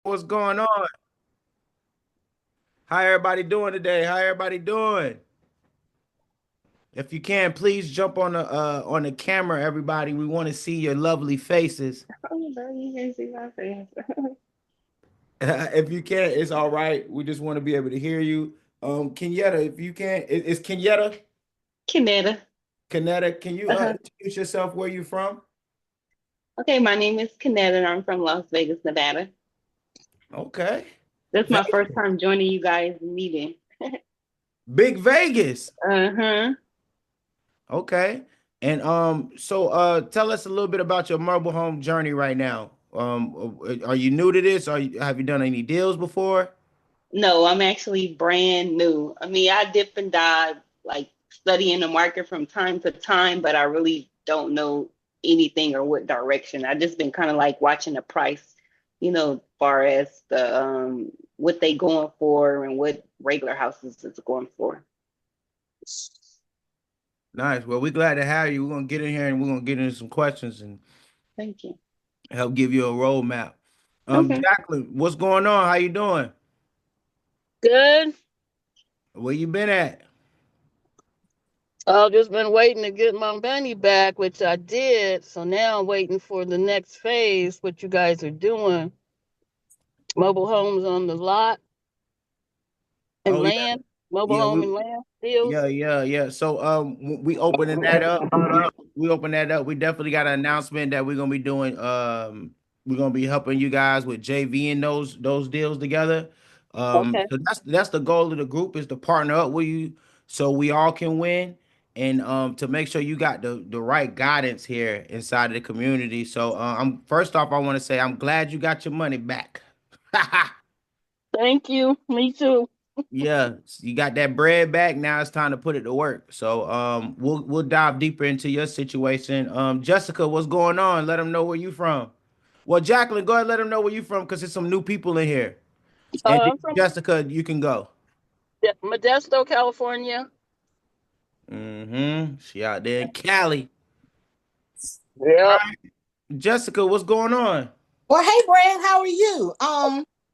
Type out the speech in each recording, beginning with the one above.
What's going on? How everybody doing today? How everybody doing? If you can, please jump on the camera, everybody. We want to see your lovely faces. Oh, bro, you can't see my face. If you can, it's all right. We just want to be able to hear you. Kenyatta, if you can, is Kenyatta, Kinetta. Kenetta, can you Uh-huh. introduce yourself? Where you from? Okay, my name is Kinetta and I'm from Las Vegas, Nevada. Okay. This is my first Vegas. time joining you guys meeting. Big Vegas. Uh-huh. Okay. And so tell us a little bit about your mobile home journey right now. Are you new to this? Have you done any deals before? No, I'm actually brand new. I mean, I dip and dive, like studying the market from time to time, but I really don't know anything or what direction. I just been kind of like watching the price, as far as the what they going for and what regular houses is going for. Nice. Well, we're glad to have you. We're gonna get in here and we're gonna get into some questions and Thank you. help give you a roadmap. Okay. Jacqueline, what's going on? How you doing? Good. Where you been at? I've just been waiting to get my money back, which I did. So now I'm waiting for the next phase, what you guys are doing. Mobile homes on the lot and Oh yeah, land, mobile yeah, home we and land deals. yeah. So we opening that up. We open that up. We definitely got an announcement that we're gonna be doing. We're gonna be helping you guys with JV and those deals together. Okay. So that's the goal of the group is to partner up with you so we all can win and to make sure you got the right guidance here inside of the community. So I'm first off, I want to say I'm glad you got your money back. Thank you. Me too. Yeah, you got that bread back. Now it's time to put it to work. So we'll dive deeper into your situation. Jessica, what's going on? Let them know where you from. Well, Jacqueline, go ahead, let them know where you from because there's some new people in here. And I'm from Jessica, you can go. Modesto, California. She out there in Cali. All Yep. right, Jessica, what's going on? Well, hey, Brad, how are you?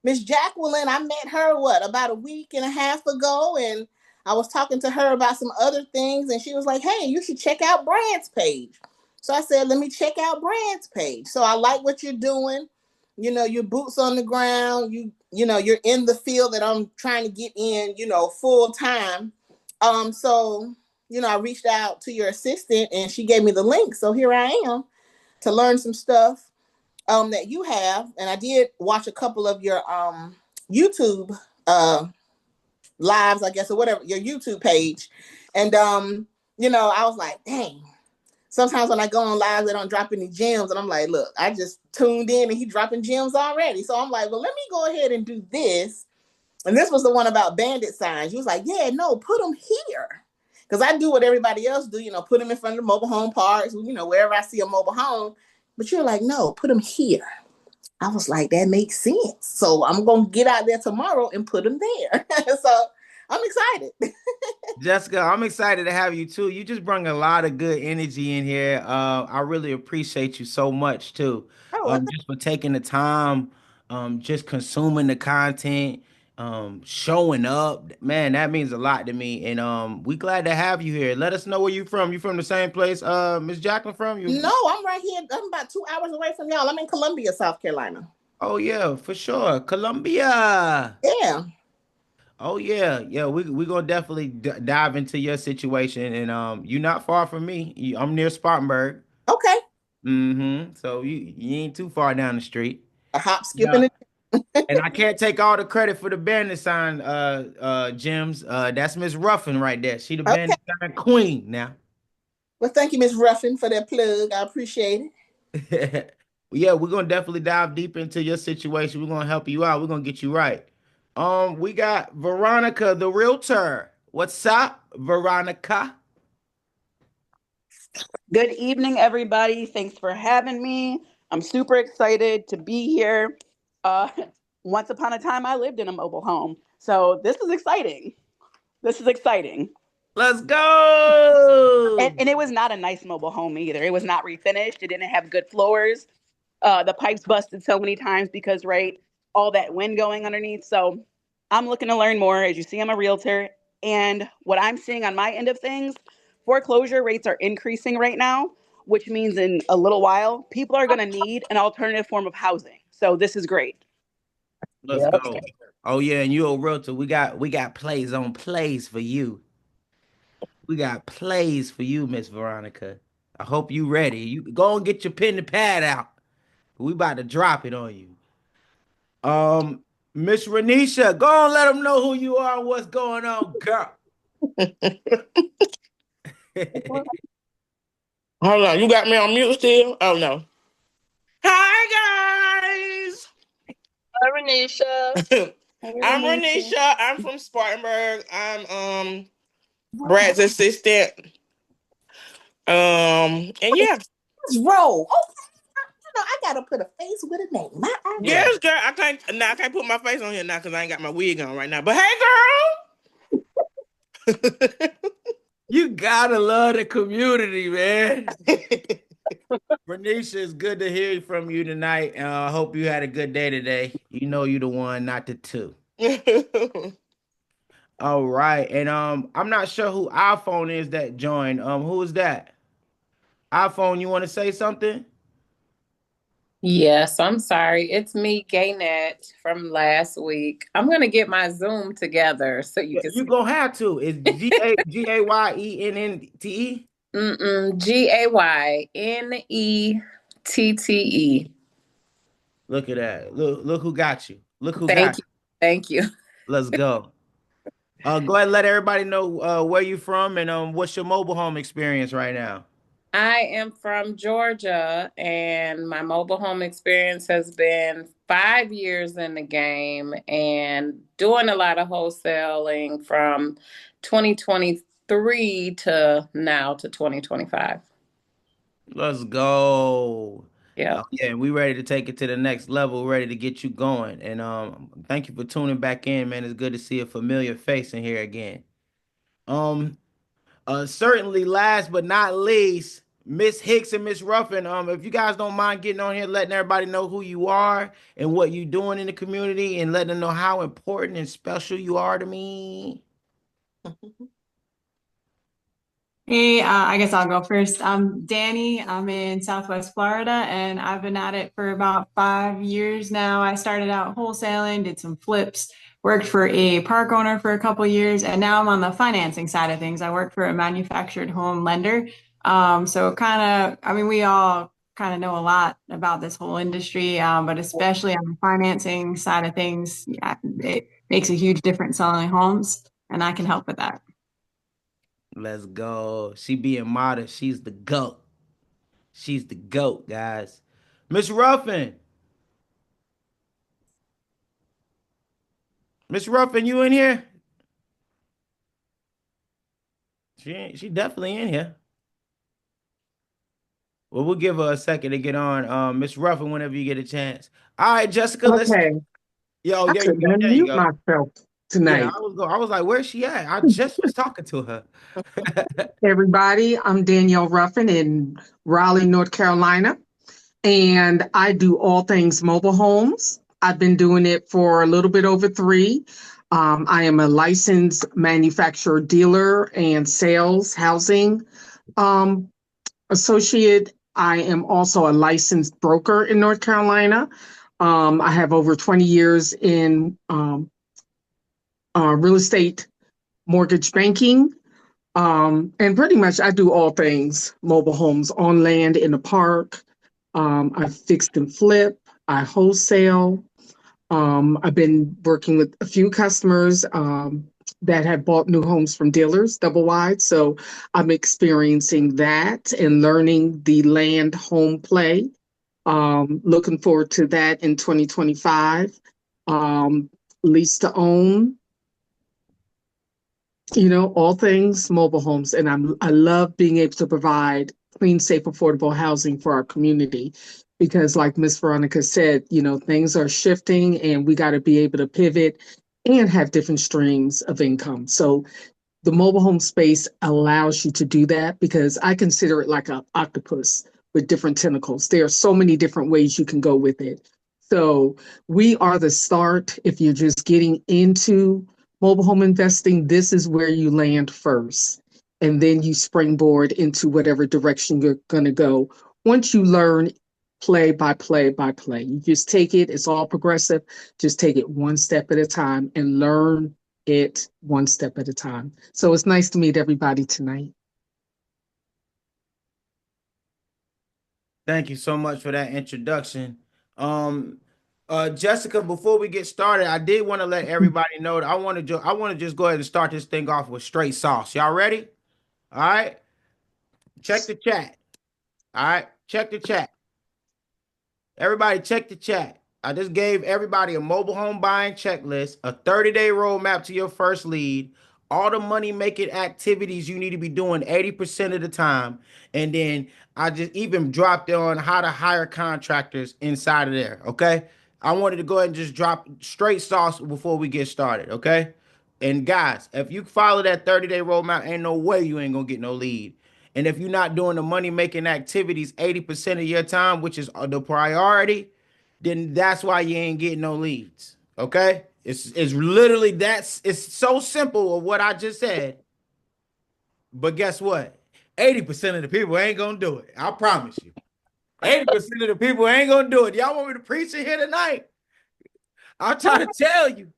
Miss Jacqueline, I met her about a week and a half ago, and I was talking to her about some other things, and she was like, "Hey, you should check out Brad's page." So I said, "Let me check out Brad's page." So I like what you're doing. Your boots on the ground. You're in the field that I'm trying to get in. Full time. So I reached out to your assistant, and she gave me the link. So here I am to learn some stuff that you have, and I did watch a couple of your YouTube lives, I guess, or whatever, your YouTube page. And I was like, dang. Sometimes when I go on lives, they don't drop any gems, and I'm like, look, I just tuned in and he dropping gems already. So I'm like, well, let me go ahead and do this. And this was the one about bandit signs. You was like, yeah, no, put them here. Because I do what everybody else do, put them in front of the mobile home parks, wherever I see a mobile home. But you're like, no, put them here. I was like, that makes sense. So I'm gonna get out there tomorrow and put them there. So I'm excited. Jessica, I'm excited to have you too. You just bring a lot of good energy in here. I really appreciate you so much too. Oh, Just for taking the time, just consuming the content, showing up. Man, that means a lot to me. And we glad to have you here. Let us know where you from. You from the same place, Miss Jacqueline from? no, I'm right here. I'm about 2 hours away from y'all. I'm in Columbia, South Carolina. Oh yeah, for sure. Columbia. Yeah. Oh yeah, yeah. We gonna definitely dive into your situation, and you're not far from me. I'm near Spartanburg. Okay. So you ain't too far down the street. A hop, skip, Yeah. and And I can't take all the credit for the bandit sign, Gems. That's Miss Ruffin right there. She the okay. bandit sign queen now. Well, thank you, Miss Ruffin, for that plug. I appreciate it. Yeah, we're gonna definitely dive deep into your situation. We're gonna help you out. We're gonna get you right. We got Veronica, the realtor. What's up, Veronica? Good evening, everybody. Thanks for having me. I'm super excited to be here. Uh, Once upon a time, I lived in a mobile home. So this is exciting. This is exciting. Let's go. And it was not a nice mobile home either. It was not refinished. It didn't have good floors. The pipes busted so many times because, right, all that wind going underneath. So I'm looking to learn more. As you see, I'm a realtor. And what I'm seeing on my end of things, foreclosure rates are increasing right now, which means in a little while, people are going to need an alternative form of housing. So this is great. Let's go. Oh yeah, and you a realtor. We got plays on plays for you. We got plays for you, Miss Veronica. I hope you ready. You go and get your pen and pad out. We about to drop it on you. Um, Miss Renisha, go and let them know who you are and what's going on, girl. Hold on, you got me on mute still? Oh no. Hi guys. Hi, Renisha. I'm Renisha. I'm from Spartanburg. I'm Brad's assistant. And yeah. Let's roll. Okay. I gotta put a face with a name. Yeah. Yes, girl. I can't put my face on here now because I ain't got my wig on right now. But hey girl. You gotta love the community, man. Renisha, it's good to hear from you tonight. I hope you had a good day today. You know you the one, not the two. All right. And I'm not sure who iPhone is that joined. Who is that? iPhone, you want to say something? Yes, I'm sorry. It's me, Gaynette, from last week. I'm gonna get my Zoom together so you Yeah, can you see. gonna have to. It's GAYENNTE. GAYNETTE. Look at that. Look who got you. Look who got Thank you. you. Thank you. Let's go. Go ahead and let everybody know where you from and what's your mobile home experience right now. I am from Georgia, and my mobile home experience has been 5 years in the game and doing a lot of wholesaling from 2023 to now to 2025. Let's go. Yeah. Oh, yeah, we ready to take it to the next level, ready to get you going. And thank you for tuning back in, man. It's good to see a familiar face in here again. Um, certainly last but not least, Miss Hicks and Miss Ruffin. If you guys don't mind getting on here, letting everybody know who you are and what you doing in the community and letting them know how important and special you are to me. Hey, I guess I'll go first. I'm Danny. I'm in Southwest Florida, and I've been at it for about 5 years now. I started out wholesaling, did some flips, worked for a park owner for a couple years, and now I'm on the financing side of things. I work for a manufactured home lender. So kind of, I mean, we all kind of know a lot about this whole industry, but especially on the financing side of things, yeah, it makes a huge difference selling homes, and I can help with that. Let's go. She being modest. She's the GOAT. She's the GOAT, guys. Miss Ruffin. Miss Ruffin, you in here? She definitely in here. Well, we'll give her a second to get on. Miss Ruffin, whenever you get a chance. All right, Jessica, let's Okay, yo, I there you couldn't go. There you unmute go. myself Yeah, tonight. I was like, where's she at? I just was talking to her. Everybody, I'm Danielle Ruffin in Raleigh, North Carolina, and I do all things mobile homes. I've been doing it for a little bit over three. I am a licensed manufacturer, dealer, and sales housing um, associate. I am also a licensed broker in North Carolina. I have over 20 years in real estate mortgage banking. And pretty much I do all things mobile homes on land in the park. I fixed and flip, I wholesale. I've been working with a few customers that have bought new homes from dealers, double wide. So I'm experiencing that and learning the land home play. Looking forward to that in 2025. Lease to own, all things mobile homes. And I love being able to provide clean, safe, affordable housing for our community because like Miss Veronica said, things are shifting and we got to be able to pivot and have different streams of income. So the mobile home space allows you to do that because I consider it like an octopus with different tentacles. There are so many different ways you can go with it, So we are the start. If you're just getting into mobile home investing, this is where you land first. And then you springboard into whatever direction you're going to go. Once you learn play by play by play, you just take it, it's all progressive. Just take it one step at a time and learn it one step at a time. So it's nice to meet everybody tonight. Thank you so much for that introduction. Um, Jessica, before we get started, I did want to let everybody know that I want to just go ahead and start this thing off with straight sauce. Y'all ready? All right. Check the chat. All right. Check the chat. Everybody, check the chat. I just gave everybody a mobile home buying checklist, a 30-day roadmap to your first lead, all the money making activities you need to be doing 80% of the time. And then I just even dropped on how to hire contractors inside of there. Okay. I wanted to go ahead and just drop straight sauce before we get started. Okay. And guys, if you follow that 30-day roadmap, ain't no way you ain't gonna get no lead. And if you're not doing the money making activities 80% of your time, which is the priority, then that's why you ain't getting no leads. Okay? It's literally it's so simple of what I just said. But guess what? 80% of the people ain't gonna do it. I promise you. 80% of the people ain't gonna do it. Y'all want me to preach it here tonight? I'm trying to tell you.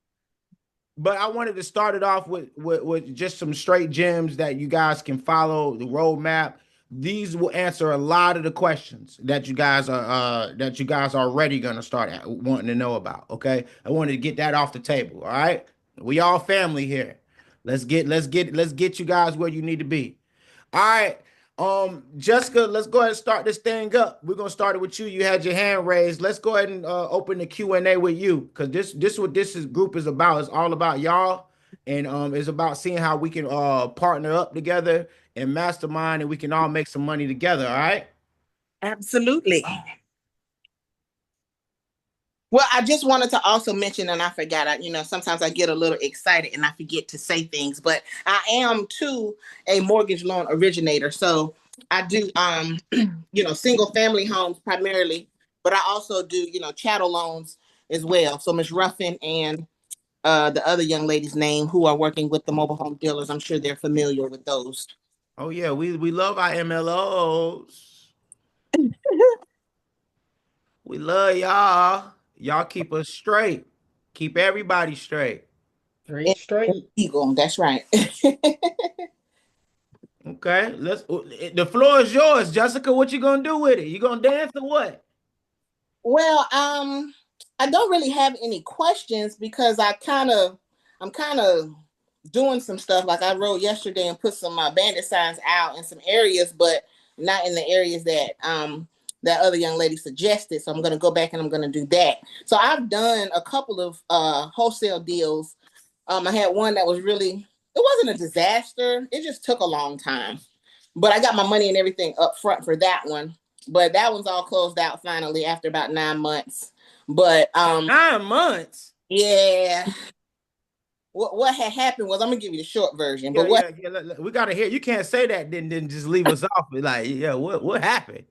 But I wanted to start it off with just some straight gems that you guys can follow the roadmap. These will answer a lot of the questions that you guys are already gonna start wanting to know about. Okay, I wanted to get that off the table. All right, we all family here. Let's get you guys where you need to be. All right. Jessica, let's go ahead and start this thing up. We're gonna start it with you. You had your hand raised. Let's go ahead and open the Q&A with you, because this what group is about. It's all about y'all, and it's about seeing how we can partner up together and mastermind, and we can all make some money together. All right. Absolutely. Well, I just wanted to also mention, and I forgot, sometimes I get a little excited and I forget to say things, but I am too a mortgage loan originator. So I do, single family homes primarily, but I also do, chattel loans as well. So Ms. Ruffin and the other young lady's name who are working with the mobile home dealers, I'm sure they're familiar with those. Oh yeah, we love our MLOs. We love y'all. Y'all keep us straight. Keep everybody straight. Straight, straight. Eagle, that's right. Okay, the floor is yours, Jessica. What you gonna do with it? You gonna dance or what? Well, I don't really have any questions because I'm kind of doing some stuff. Like I wrote yesterday and put some bandit signs out in some areas, but not in the areas that other young lady suggested. So I'm going to go back and I'm going to do that. So I've done a couple of wholesale deals. I had one that was really, it wasn't a disaster. It just took a long time, but I got my money and everything up front for that one. But that one's all closed out finally after about 9 months. But 9 months. yeah, what had happened was, I'm gonna give you the short version. Yeah, But what yeah. We gotta hear. You can't say that. Then just leave us off. Like, yeah, what happened?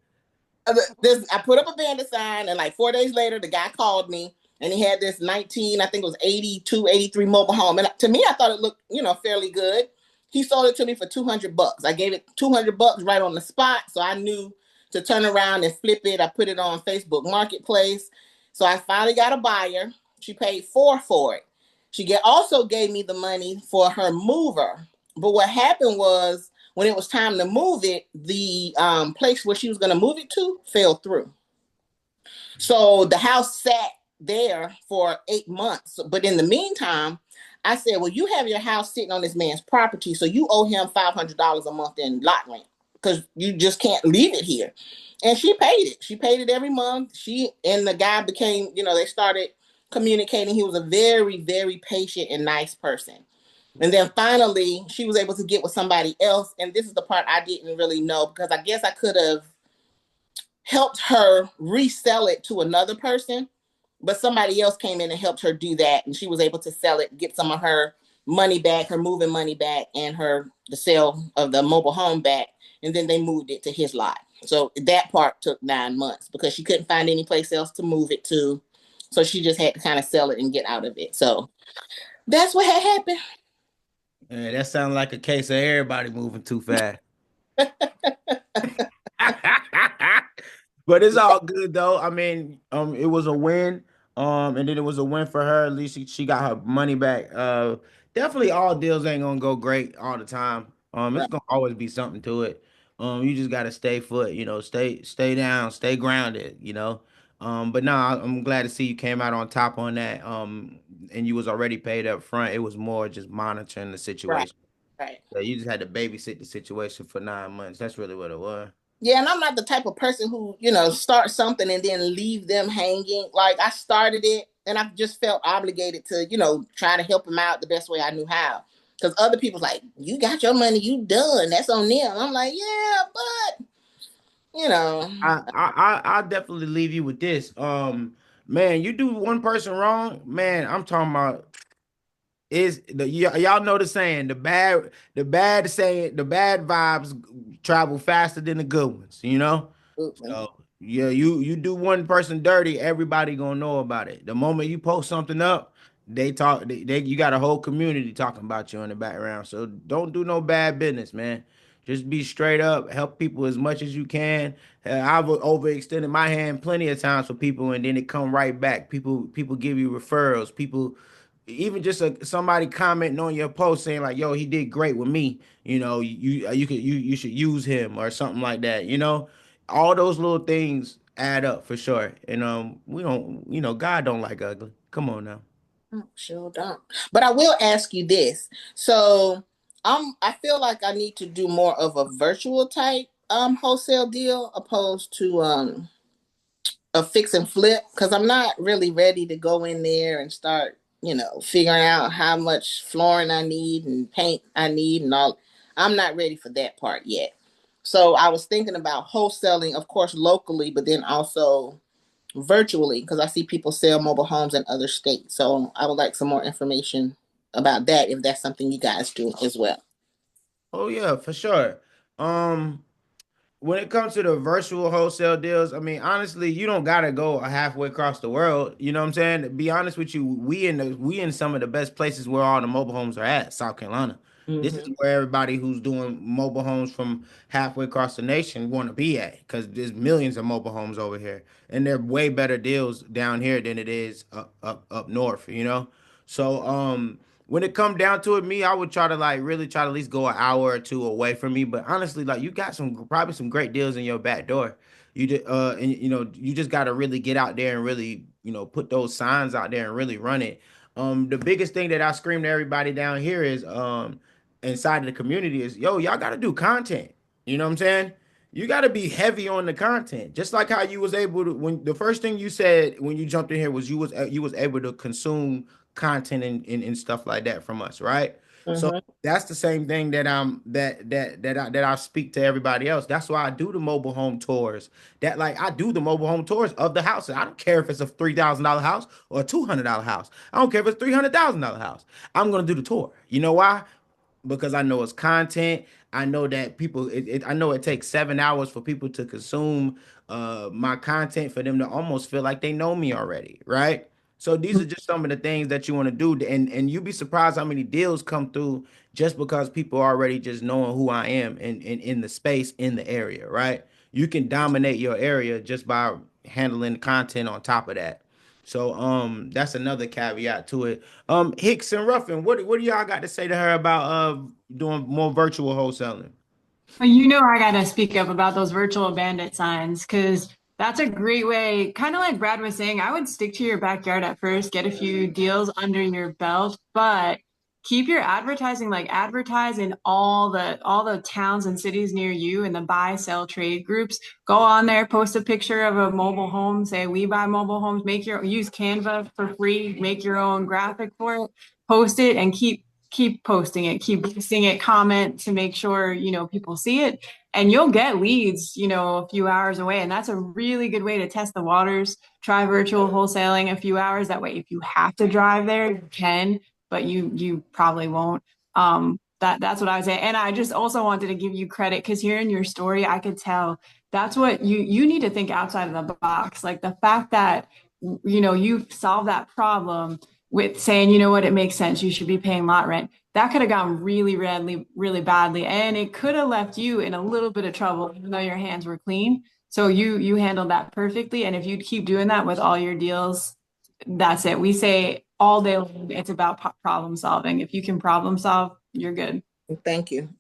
I put up a bandit sign, and like 4 days later, the guy called me, and he had this 19, I think it was 82, 83 mobile home, and to me, I thought it looked, fairly good. He sold it to me for $200. I gave it $200 right on the spot, so I knew to turn around and flip it. I put it on Facebook Marketplace, so I finally got a buyer. She paid $4 for it. She also gave me the money for her mover, but what happened was, when it was time to move it, the place where she was going to move it to fell through. So the house sat there for 8 months. But in the meantime, I said, well, you have your house sitting on this man's property, so you owe him $500 a month in lot rent because you just can't leave it here. And she paid it. She paid it every month. She and the guy became, they started communicating. He was a very, very patient and nice person. And then finally, she was able to get with somebody else. And this is the part I didn't really know, because I guess I could have helped her resell it to another person. But somebody else came in and helped her do that. And she was able to sell it, get some of her money back, her moving money back, and the sale of the mobile home back. And then they moved it to his lot. So that part took 9 months because she couldn't find any place else to move it to. So she just had to kind of sell it and get out of it. So that's what had happened. Yeah, that sounds like a case of everybody moving too fast. But it's all good though. I mean, it was a win. And then it was a win for her. At least she got her money back. Definitely all deals ain't gonna go great all the time. It's Right. gonna always be something to it. You just gotta stay foot, stay down, stay grounded, But no, I'm glad to see you came out on top on that. And you was already paid up front. It was more just monitoring the Right. situation. Right. So you just had to babysit the situation for 9 months. That's really what it was. Yeah, and I'm not the type of person who, start something and then leave them hanging. Like I started it and I just felt obligated to, try to help them out the best way I knew how. Because other people's like, you got your money, you done. That's on them. I'm like, yeah, but you know, I definitely leave you with this. Man, you do one person wrong, man. I'm talking about is y'all know the saying the bad vibes travel faster than the good ones. absolutely. So yeah, you do one person dirty, everybody gonna know about it. The moment you post something up, you got a whole community talking about you in the background. So don't do no bad business, man. Just be straight up, help people as much as you can. I've overextended my hand plenty of times for people, and then it come right back. People give you referrals. People, even just somebody commenting on your post saying like, "Yo, he did great with me." You should use him or something like that. All those little things add up for sure. And we don't, God don't like ugly. Come on now. Sure don't. But I will ask you this. So I feel like I need to do more of a virtual type wholesale deal opposed to a fix and flip because I'm not really ready to go in there and start, figuring out how much flooring I need and paint I need and all. I'm not ready for that part yet. So I was thinking about wholesaling, of course, locally, but then also virtually because I see people sell mobile homes in other states. So I would like some more information about that if that's something you guys do as well. Oh yeah, for sure. Um, when it comes to the virtual wholesale deals, I mean, honestly, you don't gotta go halfway across the world. You know what I'm saying? To be honest with you, we in some of the best places where all the mobile homes are at, South Carolina. This is Mm-hmm. where everybody who's doing mobile homes from halfway across the nation want to be at, because there's millions of mobile homes over here, and they're way better deals down here than it is up north. So when it come down to it, me, I would try to like really try to at least go an hour or two away from me. But honestly, like you got probably some great deals in your back door. And you just got to really get out there and really put those signs out there and really run it. The biggest thing that I scream to everybody down here is inside of the community is, yo, y'all got to do content. You know what I'm saying? You got to be heavy on the content, just like how you was able to, when the first thing you said when you jumped in here was you was able to consume content and stuff like that from us, right? So Mm-hmm. that's the same thing that I speak to everybody else. That's why I do the mobile home tours. That like I do the mobile home tours of the houses. I don't care if it's a $3,000 house or a $200 house. I don't care if it's $300,000 house. I'm gonna do the tour. You know why? Because I know it's content. I know that I know it takes 7 hours for people to consume my content for them to almost feel like they know me already, right? So these are just some of the things that you want to do, and you'd be surprised how many deals come through just because people are already just knowing who I am in the space in the area, right? You can dominate your area just by handling content on top of that. So that's another caveat to it. Hicks and Ruffin, what do y'all got to say to her about doing more virtual wholesaling? Well, you know, I gotta speak up about those virtual bandit signs because that's a great way. Kind of like Brad was saying, I would stick to your backyard at first, get a few deals under your belt, but keep your advertising like advertise in all the towns and cities near you in the buy, sell, trade groups. Go on there, post a picture of a mobile home, say we buy mobile homes, use Canva for free, make your own graphic for it, post it and keep posting it, keep boosting it, comment to make sure, people see it and you'll get leads, a few hours away. And that's a really good way to test the waters. Try virtual wholesaling a few hours. That way, if you have to drive there, you can, but you probably won't. That's what I would say. And I just also wanted to give you credit because hearing your story, I could tell that's what you need to think outside of the box. Like the fact that you've solved that problem with saying, you know what, it makes sense. You should be paying lot rent. That could have gone really, really badly. And it could have left you in a little bit of trouble, even though your hands were clean. So you handled that perfectly. And if you'd keep doing that with all your deals, that's it. We say all day long, it's about problem solving. If you can problem solve, you're good. Thank you.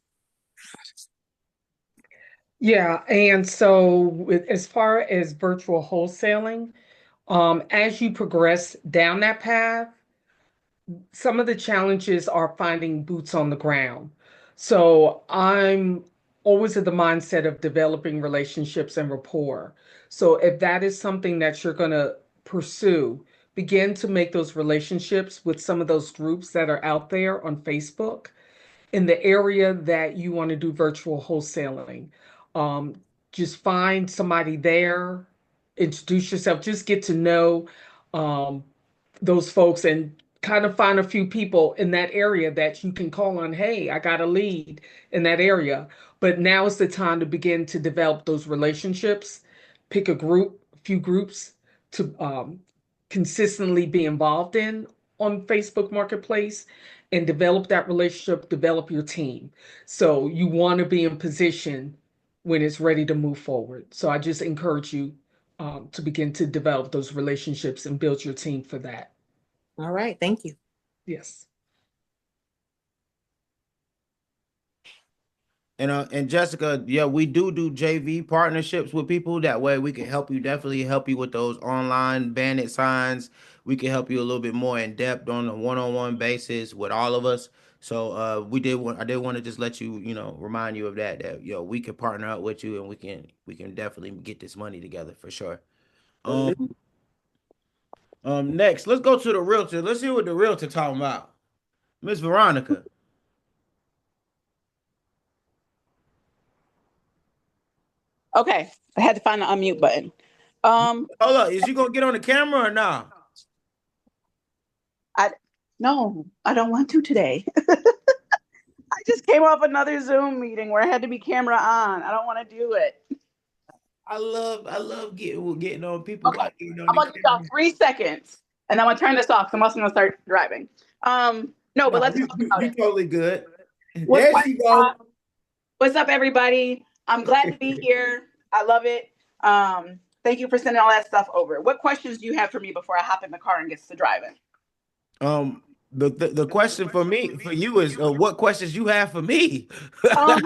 Yeah, and so as far as virtual wholesaling, as you progress down that path, some of the challenges are finding boots on the ground. So I'm always of the mindset of developing relationships and rapport. So if that is something that you're going to pursue, begin to make those relationships with some of those groups that are out there on Facebook in the area that you want to do virtual wholesaling. Um, just find somebody there, introduce yourself, just get to know um, those folks and kind of find a few people in that area that you can call on. Hey, I got a lead in that area. But now is the time to begin to develop those relationships. Pick a group, a few groups to consistently be involved in on Facebook Marketplace and develop that relationship, develop your team. So you want to be in position when it's ready to move forward. So I just encourage you to begin to develop those relationships and build your team for that. All right. Thank you. Yes. And Jessica, yeah, we do JV partnerships with people. That way we can help you, definitely help you with those online bandit signs. We can help you a little bit more in depth on a one-on-one basis with all of us. So I did want to just let you, remind you of that we can partner up with you and we can definitely get this money together for sure. Um next, let's go to the realtor. Let's hear what the realtor talking about. Miss Veronica. Okay, I had to find the unmute button. Hold up, is you gonna get on the camera or not? No, I don't want to today. I just came off another Zoom meeting where I had to be camera on. I don't want to do it. I love getting on people Okay, about getting on I'm the gonna give y'all camera. 3 seconds, and I'm gonna turn this off because I'm also gonna start driving. No, but No, let's you, talk you about you it. totally good. What's There she go. up? What's up, everybody? I'm glad to be here. I love it. Thank you for sending all that stuff over. What questions do you have for me before I hop in the car and get to driving? The question for you is what questions you have for me? Um,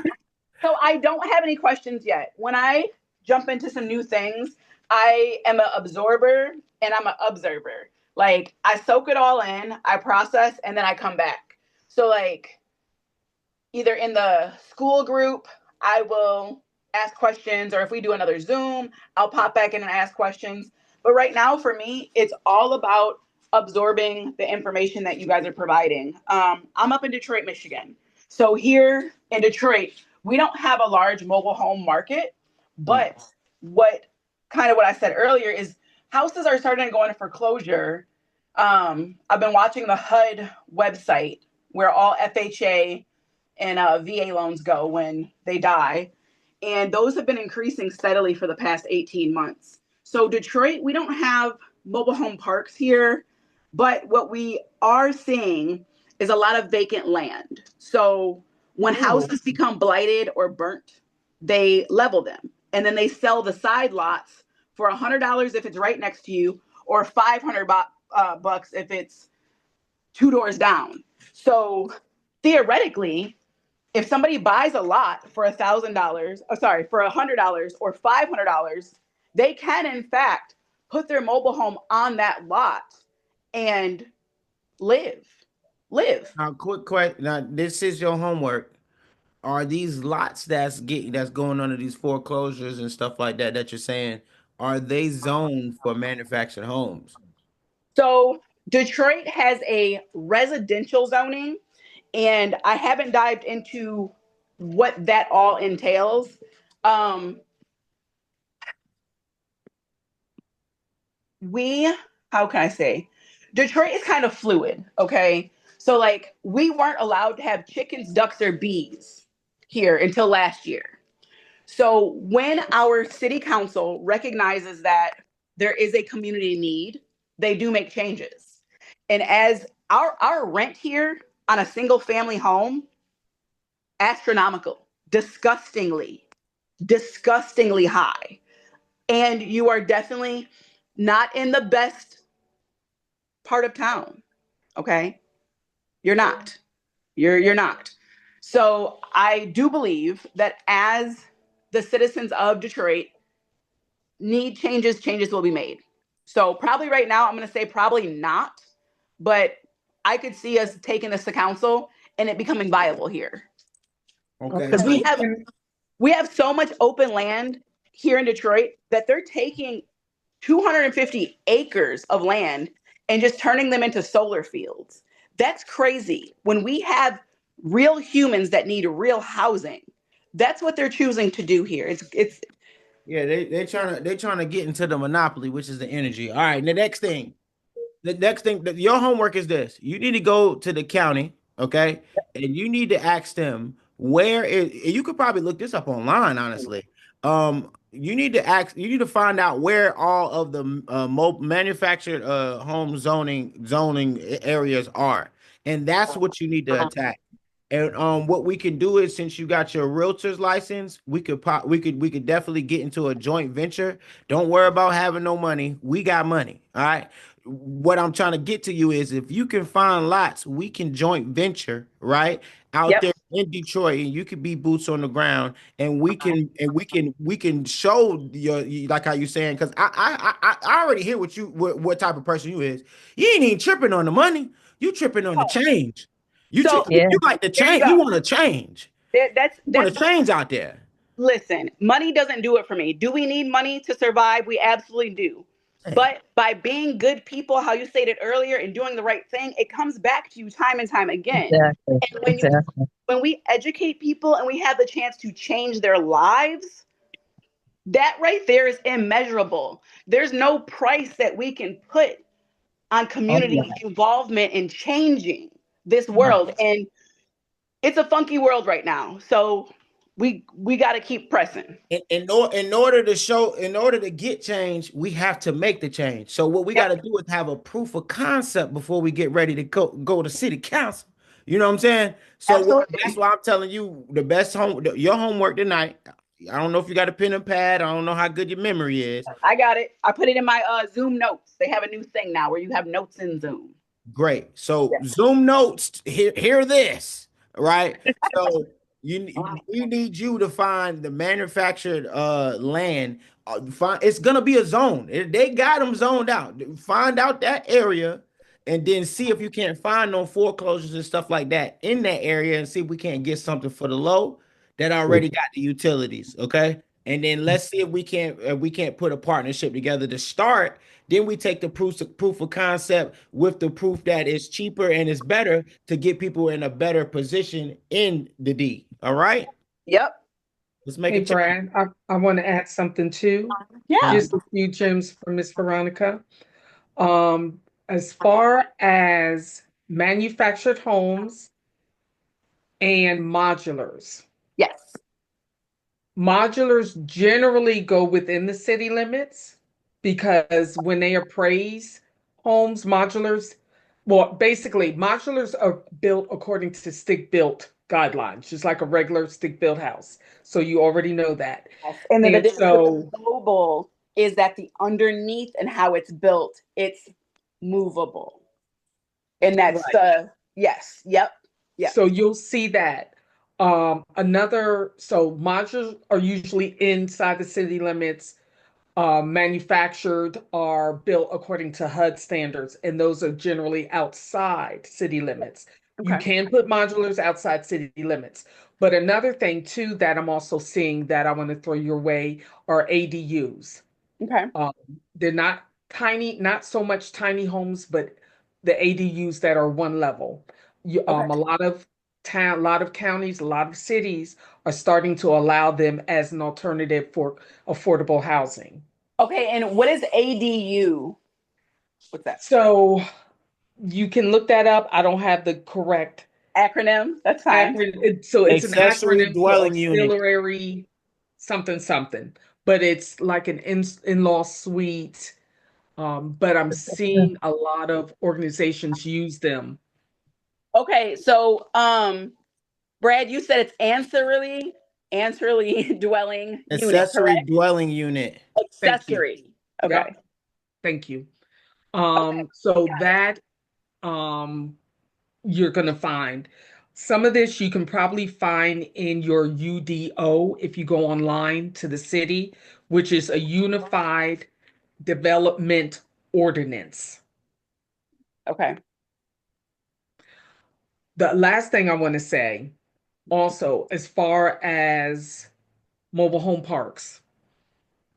So I don't have any questions yet. When I jump into some new things, I am an absorber and I'm an observer. Like I soak it all in, I process, and then I come back. So like either in the school group, I will ask questions, or if we do another Zoom, I'll pop back in and ask questions. But right now, for me, it's all about absorbing the information that you guys are providing. I'm up in Detroit, Michigan. So here in Detroit, we don't have a large mobile home market, Mm. but what I said earlier is houses are starting to go into foreclosure. I've been watching the HUD website where all FHA and VA loans go when they die. And those have been increasing steadily for the past 18 months. So, Detroit, we don't have mobile home parks here, but what we are seeing is a lot of vacant land. So, when Oh, houses become blighted or burnt, they level them and then they sell the side lots for $100 if it's right next to you, or 500 bucks if it's two doors down. So, theoretically, if somebody buys a lot for $1,000, for $100 or $500, they can in fact put their mobile home on that lot and live. Live. now quick question. Now this is your homework. Are these lots that's going under these foreclosures and stuff like that you're saying? Are they zoned for manufactured homes? So Detroit has a residential zoning, and I haven't dived into what that all entails. Um, we how can I say, Detroit is kind of fluid, okay? So like we weren't allowed to have chickens, ducks, or bees here until last year. So when our city council recognizes that there is a community need, they do make changes. And as our rent here on a single family home, astronomical, disgustingly high. And you are definitely not in the best part of town. Okay? You're not. You're not. So I do believe that as the citizens of Detroit need changes, changes will be made. So probably right now, I'm going to say probably not, but I could see us taking this to council and it becoming viable here. Okay. Because we have so much open land here in Detroit that they're taking 250 acres of land and just turning them into solar fields. That's crazy. When we have real humans that need real housing, that's what they're choosing to do here. It's Yeah, they trying to get into the monopoly, which is the energy. All right, the next thing. Your homework is this. You need to go to the county, okay? And you need to ask them where it, you could probably look this up online, honestly. You need to find out where all of the manufactured home zoning areas are. And that's what you need to attack. And what we can do is, since you got your realtor's license, we could definitely get into a joint venture. Don't worry about having no money. We got money. All right. What I'm trying to get to you is, if you can find lots, we can joint venture, right? Out yep, there in Detroit, and you could be boots on the ground, and we can show like how you saying, because I already hear what type of person you is. You ain't even tripping on the money. You tripping on the change. so Yeah. You like to there you change. You go. want to change. You want That's to change out there. listen, money doesn't do it for me. Do we need money to survive? We absolutely do. Hey, But by being good people, how you stated earlier, and doing the right thing, it comes back to you time and time again. Exactly. And Exactly. when we educate people and we have the chance to change their lives, that right there is immeasurable. There's no price that we can put on Oh, community yeah. involvement in changing this right. world. And it's a funky world right now. So we got to keep pressing. In order to get change, we have to make the change. So what we got Yep, to do is have a proof of concept before we get ready to go to city council. You know what I'm saying? That's absolutely. why I'm telling you, your homework tonight. I don't know if you got a pen and pad. I don't know how good your memory is. I got it. I put it in my Zoom notes. They have a new thing now where you have notes in Zoom. Great. So Yeah. Zoom notes, hear this, right? So we need you to find the manufactured land. It's gonna be a zone. They got them zoned out. Find out that area, and then see if you can't find no foreclosures and stuff like that in that area, and see if we can't get something for the low that already got the utilities. Okay. And then let's see if we can't put a partnership together to start. Then we take the proof of concept with the proof that it's cheaper and it's better to get people in a better position in the D. All right? Yep. Let's make Hey, a change. Brad, I want to add something too. Yeah. Just a few gems from Miss Veronica. As far as manufactured homes and modulars, Yes. modulars generally go within the city limits because when they appraise homes, basically, modulars are built according to stick built guidelines, just like a regular stick built house. So you already know that. Yes. And then the And difference with the so, mobile is that the underneath and how it's built, it's movable. And that's right. the yes. Yep. Yep. So you'll see that. So modules are usually inside the city limits. Manufactured are built according to HUD standards, and those are generally outside city limits. You Okay. can put modulars outside city limits. But another thing, too, that I'm also seeing that I want to throw your way are ADUs. Okay. Um, they're not tiny, not so much tiny homes, but the ADUs that are one level. Okay. A lot of counties, a lot of cities are starting to allow them as an alternative for affordable housing. Okay. And what is ADU? What's that So you can look that up. I don't have the correct acronym? That's fine. acronym. So it's an Accessory acronym for dwelling unit. auxiliary something something, but it's like an in-law suite. But I'm seeing a lot of organizations use them. Okay, so Brad, you said it's ancillary dwelling unit, Accessory correct? dwelling unit. Thank you. Accessory. Okay. Yep. Thank you. Okay. So that um you're gonna find some of this you can probably find in your UDO if you go online to the city, which is a unified development ordinance. Okay. The last thing I want to say also, as far as mobile home parks,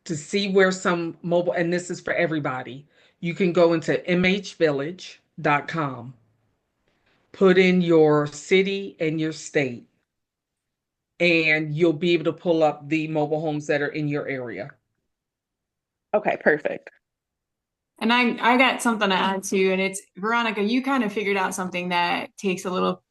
to see where some mobile, and this is for everybody, you can go into mhvillage.com, put in your city and your state, and you'll be able to pull up the mobile homes that are in your area. Okay, perfect. And I got something to add too, and it's Veronica, you kind of figured out something that takes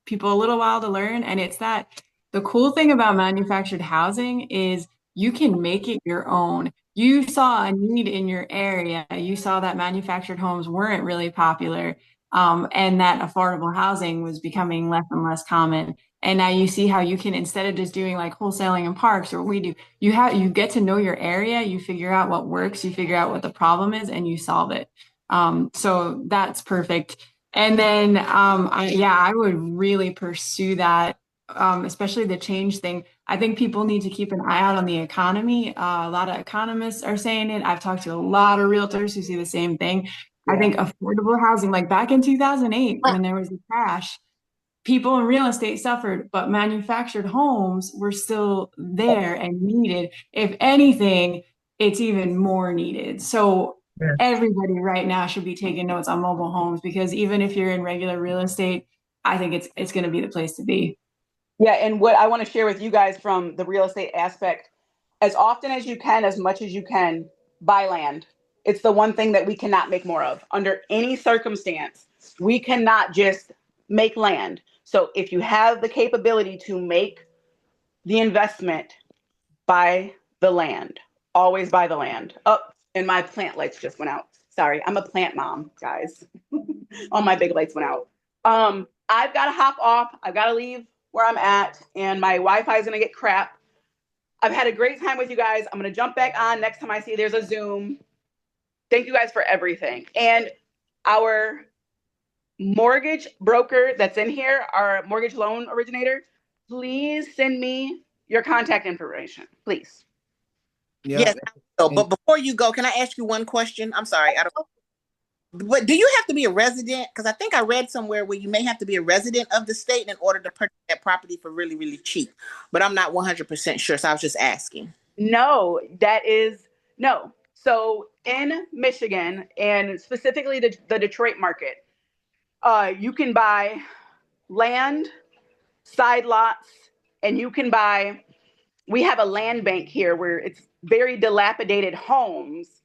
people a little while to learn, and it's that the cool thing about manufactured housing is you can make it your own. You saw a need in your area. You saw that manufactured homes weren't really popular, and that affordable housing was becoming less and less common. And now you see how you can, instead of just doing like wholesaling in parks or what we do, you get to know your area, you figure out what works, you figure out what the problem is, and you solve it. So that's perfect. And then I would really pursue that, especially the change thing. I think people need to keep an eye out on the economy. A lot of economists are saying it. I've talked to a lot of realtors who see the same thing. I Yeah. think affordable housing, like back in 2008 when there was a crash, people in real estate suffered, but manufactured homes were still there and needed. If anything, it's even more needed. So Yeah. everybody right now should be taking notes on mobile homes because even if you're in regular real estate, I think it's going to be the place to be. Yeah, and what I want to share with you guys from the real estate aspect, as often as you can, as much as you can, buy land. It's the one thing that we cannot make more of under any circumstance. We cannot just make land. So if you have the capability to make the investment, buy the land. Always buy the land. Oh, and my plant lights just went out. Sorry, I'm a plant mom, guys. All my big lights went out. I've got to hop off. I've got to leave where I'm at, and my Wi-Fi is gonna get crap. I've had a great time with you guys. I'm gonna jump back on next time I see there's a Zoom. Thank you guys for everything. And our mortgage broker that's in here, our mortgage loan originator, please send me your contact information, please. Yes. Yep. So, And but before you go, can I ask you one question? I'm sorry. I don't. But do you have to be a resident? Because I think I read somewhere where you may have to be a resident of the state in order to purchase that property for really, really cheap. But I'm not 100% sure. So I was just asking. No, that is no. So in Michigan and specifically the Detroit market, you can buy land, side lots, and you can buy. We have a land bank here where it's very dilapidated homes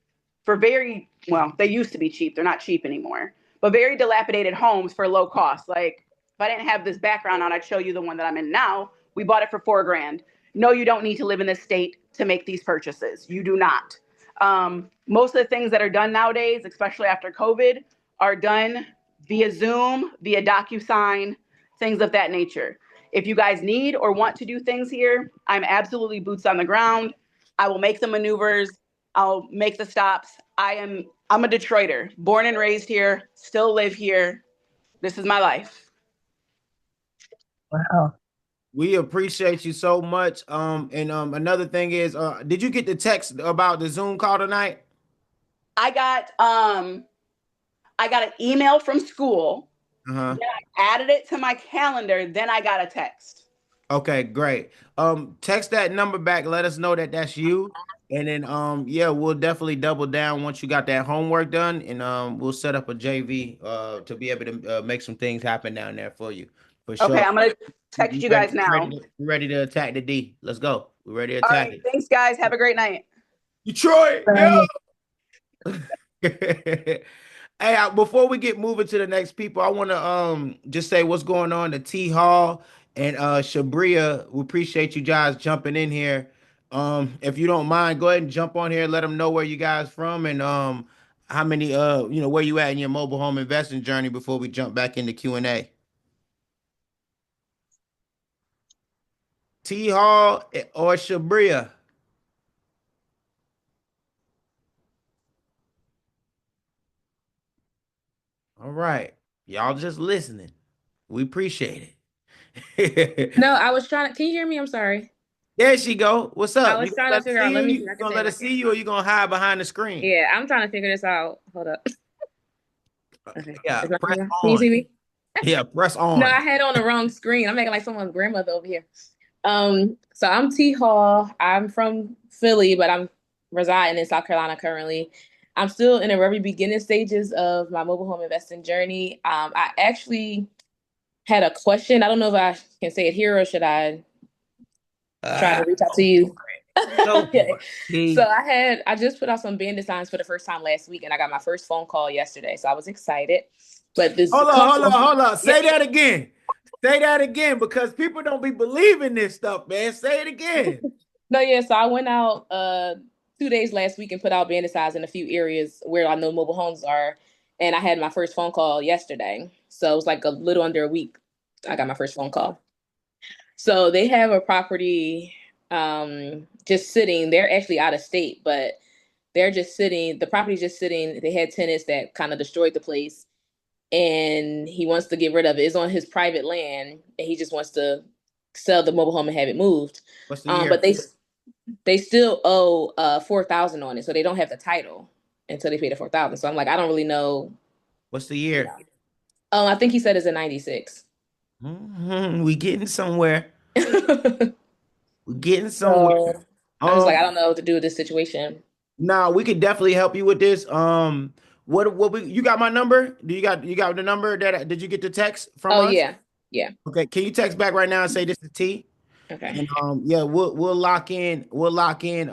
for very well, they used to be cheap. They're not cheap anymore, but very dilapidated homes for low cost. Like if I didn't have this background on, I'd show you the one that I'm in now. We bought it for $4,000. No, you don't need to live in this state to make these purchases. You do not. Most of the things that are done nowadays, especially after COVID, are done via Zoom, via DocuSign, things of that nature. If you guys need or want to do things here, I'm absolutely boots on the ground. I will make the maneuvers. I'll make the stops. I'm a Detroiter, born and raised here, still live here. This is my life. Wow. we appreciate you so much. And another thing is, did you get the text about the Zoom call tonight? I got I got an email from school. Uh-huh. Then I added it to my calendar. Then I got a text. Okay, great. Text that number back. Let us know that that's you. And then, yeah, we'll definitely double down once you got that homework done, and we'll set up a JV to be able to make some things happen down there for you, for Okay, sure. I'm gonna text You you ready, guys now. ready to attack the D? Let's go. We're ready to All attack right, it. thanks guys. Have a great night. Detroit, yeah. Hey, before we get moving to the next people, I want to just say what's going on to T Hall and Shabria. We appreciate you guys jumping in here. If you don't mind, go ahead and jump on here. Let them know where you guys from, and how many where you at in your mobile home investing journey before we jump back into Q&A? T Hall or Shabria? All right. Y'all just listening. We appreciate it. No, I was trying to. Can you hear me? I'm sorry. There she go. What's I up? You was gonna trying to let us figure see out. you? Let me You see. I can gonna say it let like us this. see you or you gonna hide behind the screen? Yeah, I'm trying to figure this out. Hold up. Okay. Yeah, Is my press camera? Can you on. see me? Yeah, press No, on. I had it on the wrong screen. I'm making like someone's grandmother over here. So I'm T Hall. I'm from Philly, but I'm residing in South Carolina currently. I'm still in the very beginning stages of my mobile home investing journey. I actually had a question. I don't know if I can say it here or should I try to reach out to Go for you? it. Go Okay. for it. So See? I just put out some band designs for the first time last week, and I got my first phone call yesterday. So I was excited. But this Hold on, hold on, couple, hold on. yeah, Say that again. Say that again because people don't be believing this stuff, man. Say it again. no, yeah. So I went out 2 days last week and put out band designs in a few areas where I know mobile homes are, and I had my first phone call yesterday. So it was like a little under a week. I got my first phone call. So they have a property just sitting. They're actually out of state, but they're just sitting. The property's just sitting. They had tenants that kind of destroyed the place, and he wants to get rid of it. It's on his private land, and he just wants to sell the mobile home and have it moved. What's the year? But they still owe 4,000 on it, so they don't have the title until they pay the 4,000. So I'm like, I don't really know, What's the you year? know. I think he said it's a 96. We getting somewhere. So We getting somewhere. I'm just like, I don't know what to do with this situation. Now we could definitely help you with this. What we you got my number? Do you got the number that did you get the text from Oh us? yeah, yeah. Okay, can you text back right now and say this is T? Okay. And yeah, we'll lock in. We'll lock in.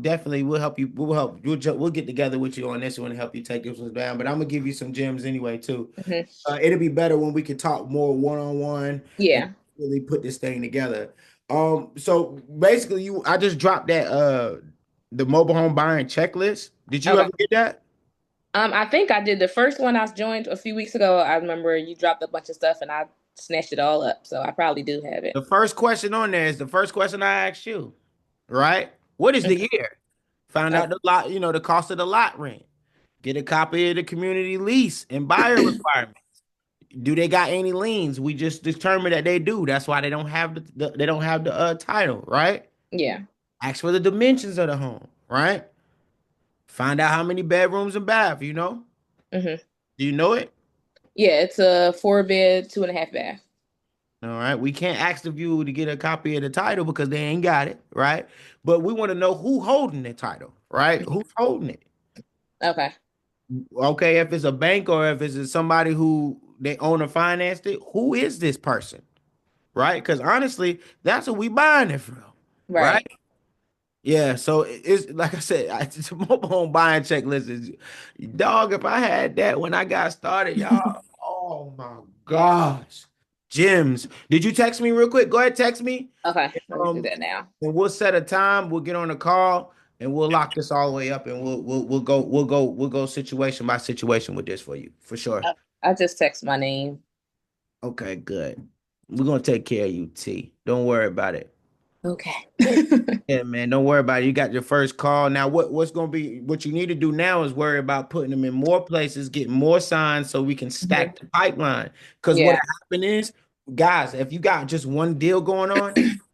Definitely we'll help you. We'll help. We'll get together with you on this one and help you take this one down. But I'm gonna give you some gems anyway too. Hmm. It'll be better when we can talk more one on one and Yeah. really put this thing together. So basically, I just dropped that the mobile home buying checklist. Did you Okay. ever get that? I think I did the first one I joined a few weeks ago. I remember you dropped a bunch of stuff and I snatched it all up. So I probably do have it. The first question on there is the first question I asked you, right? What is the Okay. year? Find out Okay. the lot, the cost of the lot rent. Get a copy of the community lease and buyer requirement. Do they got any liens? We just determined that they do. That's why they don't have they don't have the title, right? Yeah. Ask for the dimensions of the home, right? Find out how many bedrooms and bath, Hmm. Do you know it? Yeah, it's a 4 bed, 2.5 bath. All right. We can't ask the viewer to get a copy of the title because they ain't got it, right? But we want to know who holding the title, right? Mhm. Who's holding it? Okay. Okay, if it's a bank or if it's somebody who they own or financed it, who is this person? Right? Because honestly, that's what we buying it from, right? Right. Yeah, so it's like I said, it's a mobile home buying checklist is dog. If I had that when I got started, y'all, oh my gosh, gems. Did you text me real quick? Go ahead, text me. Okay. Let me do Um, that now. and we'll set a time. We'll get on a call and we'll lock this all the way up, and we'll go situation by situation with this for you for sure. I just text my name. Okay, good. We're gonna take care of you, T. Don't worry about it. Okay. Yeah, man, don't worry about it. You got your first call. Now, what's gonna be what you need to do now is worry about putting them in more places, getting more signs so we can Mhm. stack the pipeline. Because what Yeah. happened is, guys, if you got just one deal going on,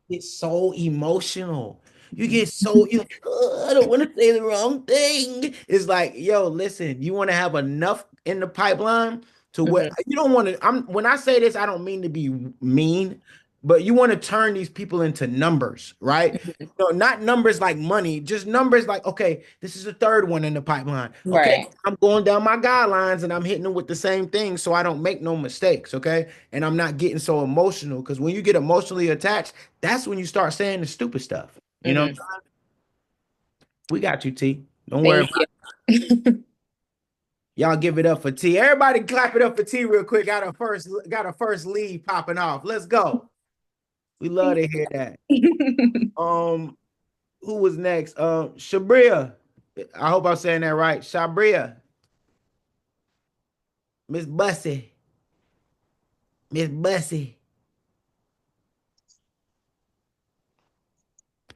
it's so emotional. You get so you like, "Ugh, I don't want to say the wrong thing. It's like, yo, listen, you want to have enough in the pipeline to where Hmm. you don't want to. I'm when I say this, I don't mean to be mean, but you want to turn these people into numbers, right? No, not numbers like money, just numbers like, okay, this is the third one in the pipeline. Okay, Right. I'm going down my guidelines and I'm hitting them with the same thing so I don't make no mistakes. Okay, and I'm not getting so emotional because when you get emotionally attached, that's when you start saying the stupid stuff. Hmm. We got you, T. Don't worry Thank about you. it. Y'all give it up for T. Everybody clap it up for T real quick. Got a first lead popping off. Let's go. We love to hear that. Um, who was next? Shabria. I hope I'm saying that right. Shabria. Miss Bussy. Miss Bussy.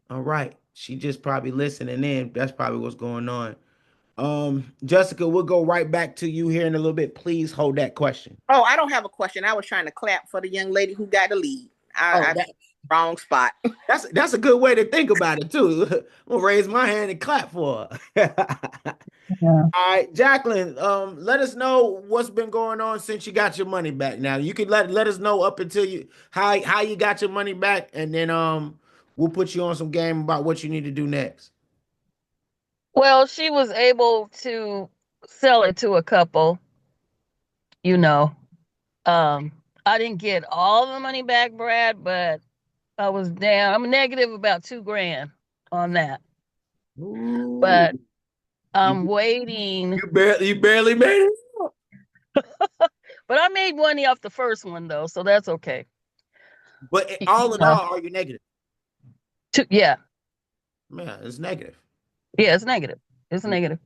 All right. She just probably listening in. That's probably what's going on. Jessica, we'll go right back to you here in a little bit. Please hold that question. Oh, I don't have a question. I was trying to clap for the young lady who got the lead. Oh, I wrong spot. that's a good way to think about it too. I'm gonna raise my hand and clap for her. Yeah. All right, Jacqueline. Let us know what's been going on since you got your money back. Now you can let us know up until you how you got your money back, and then we'll put you on some game about what you need to do next. Well, she was able to sell it to a couple, you know. Um, I didn't get all the money back, Brad, but I was down. I'm negative about 2 grand on that. Ooh, But I'm you, waiting. you barely made it. But I made money off the first one though, so that's okay. But You all in know. all, are you negative? Yeah. Man, it's negative. Yeah, it's negative. It's negative.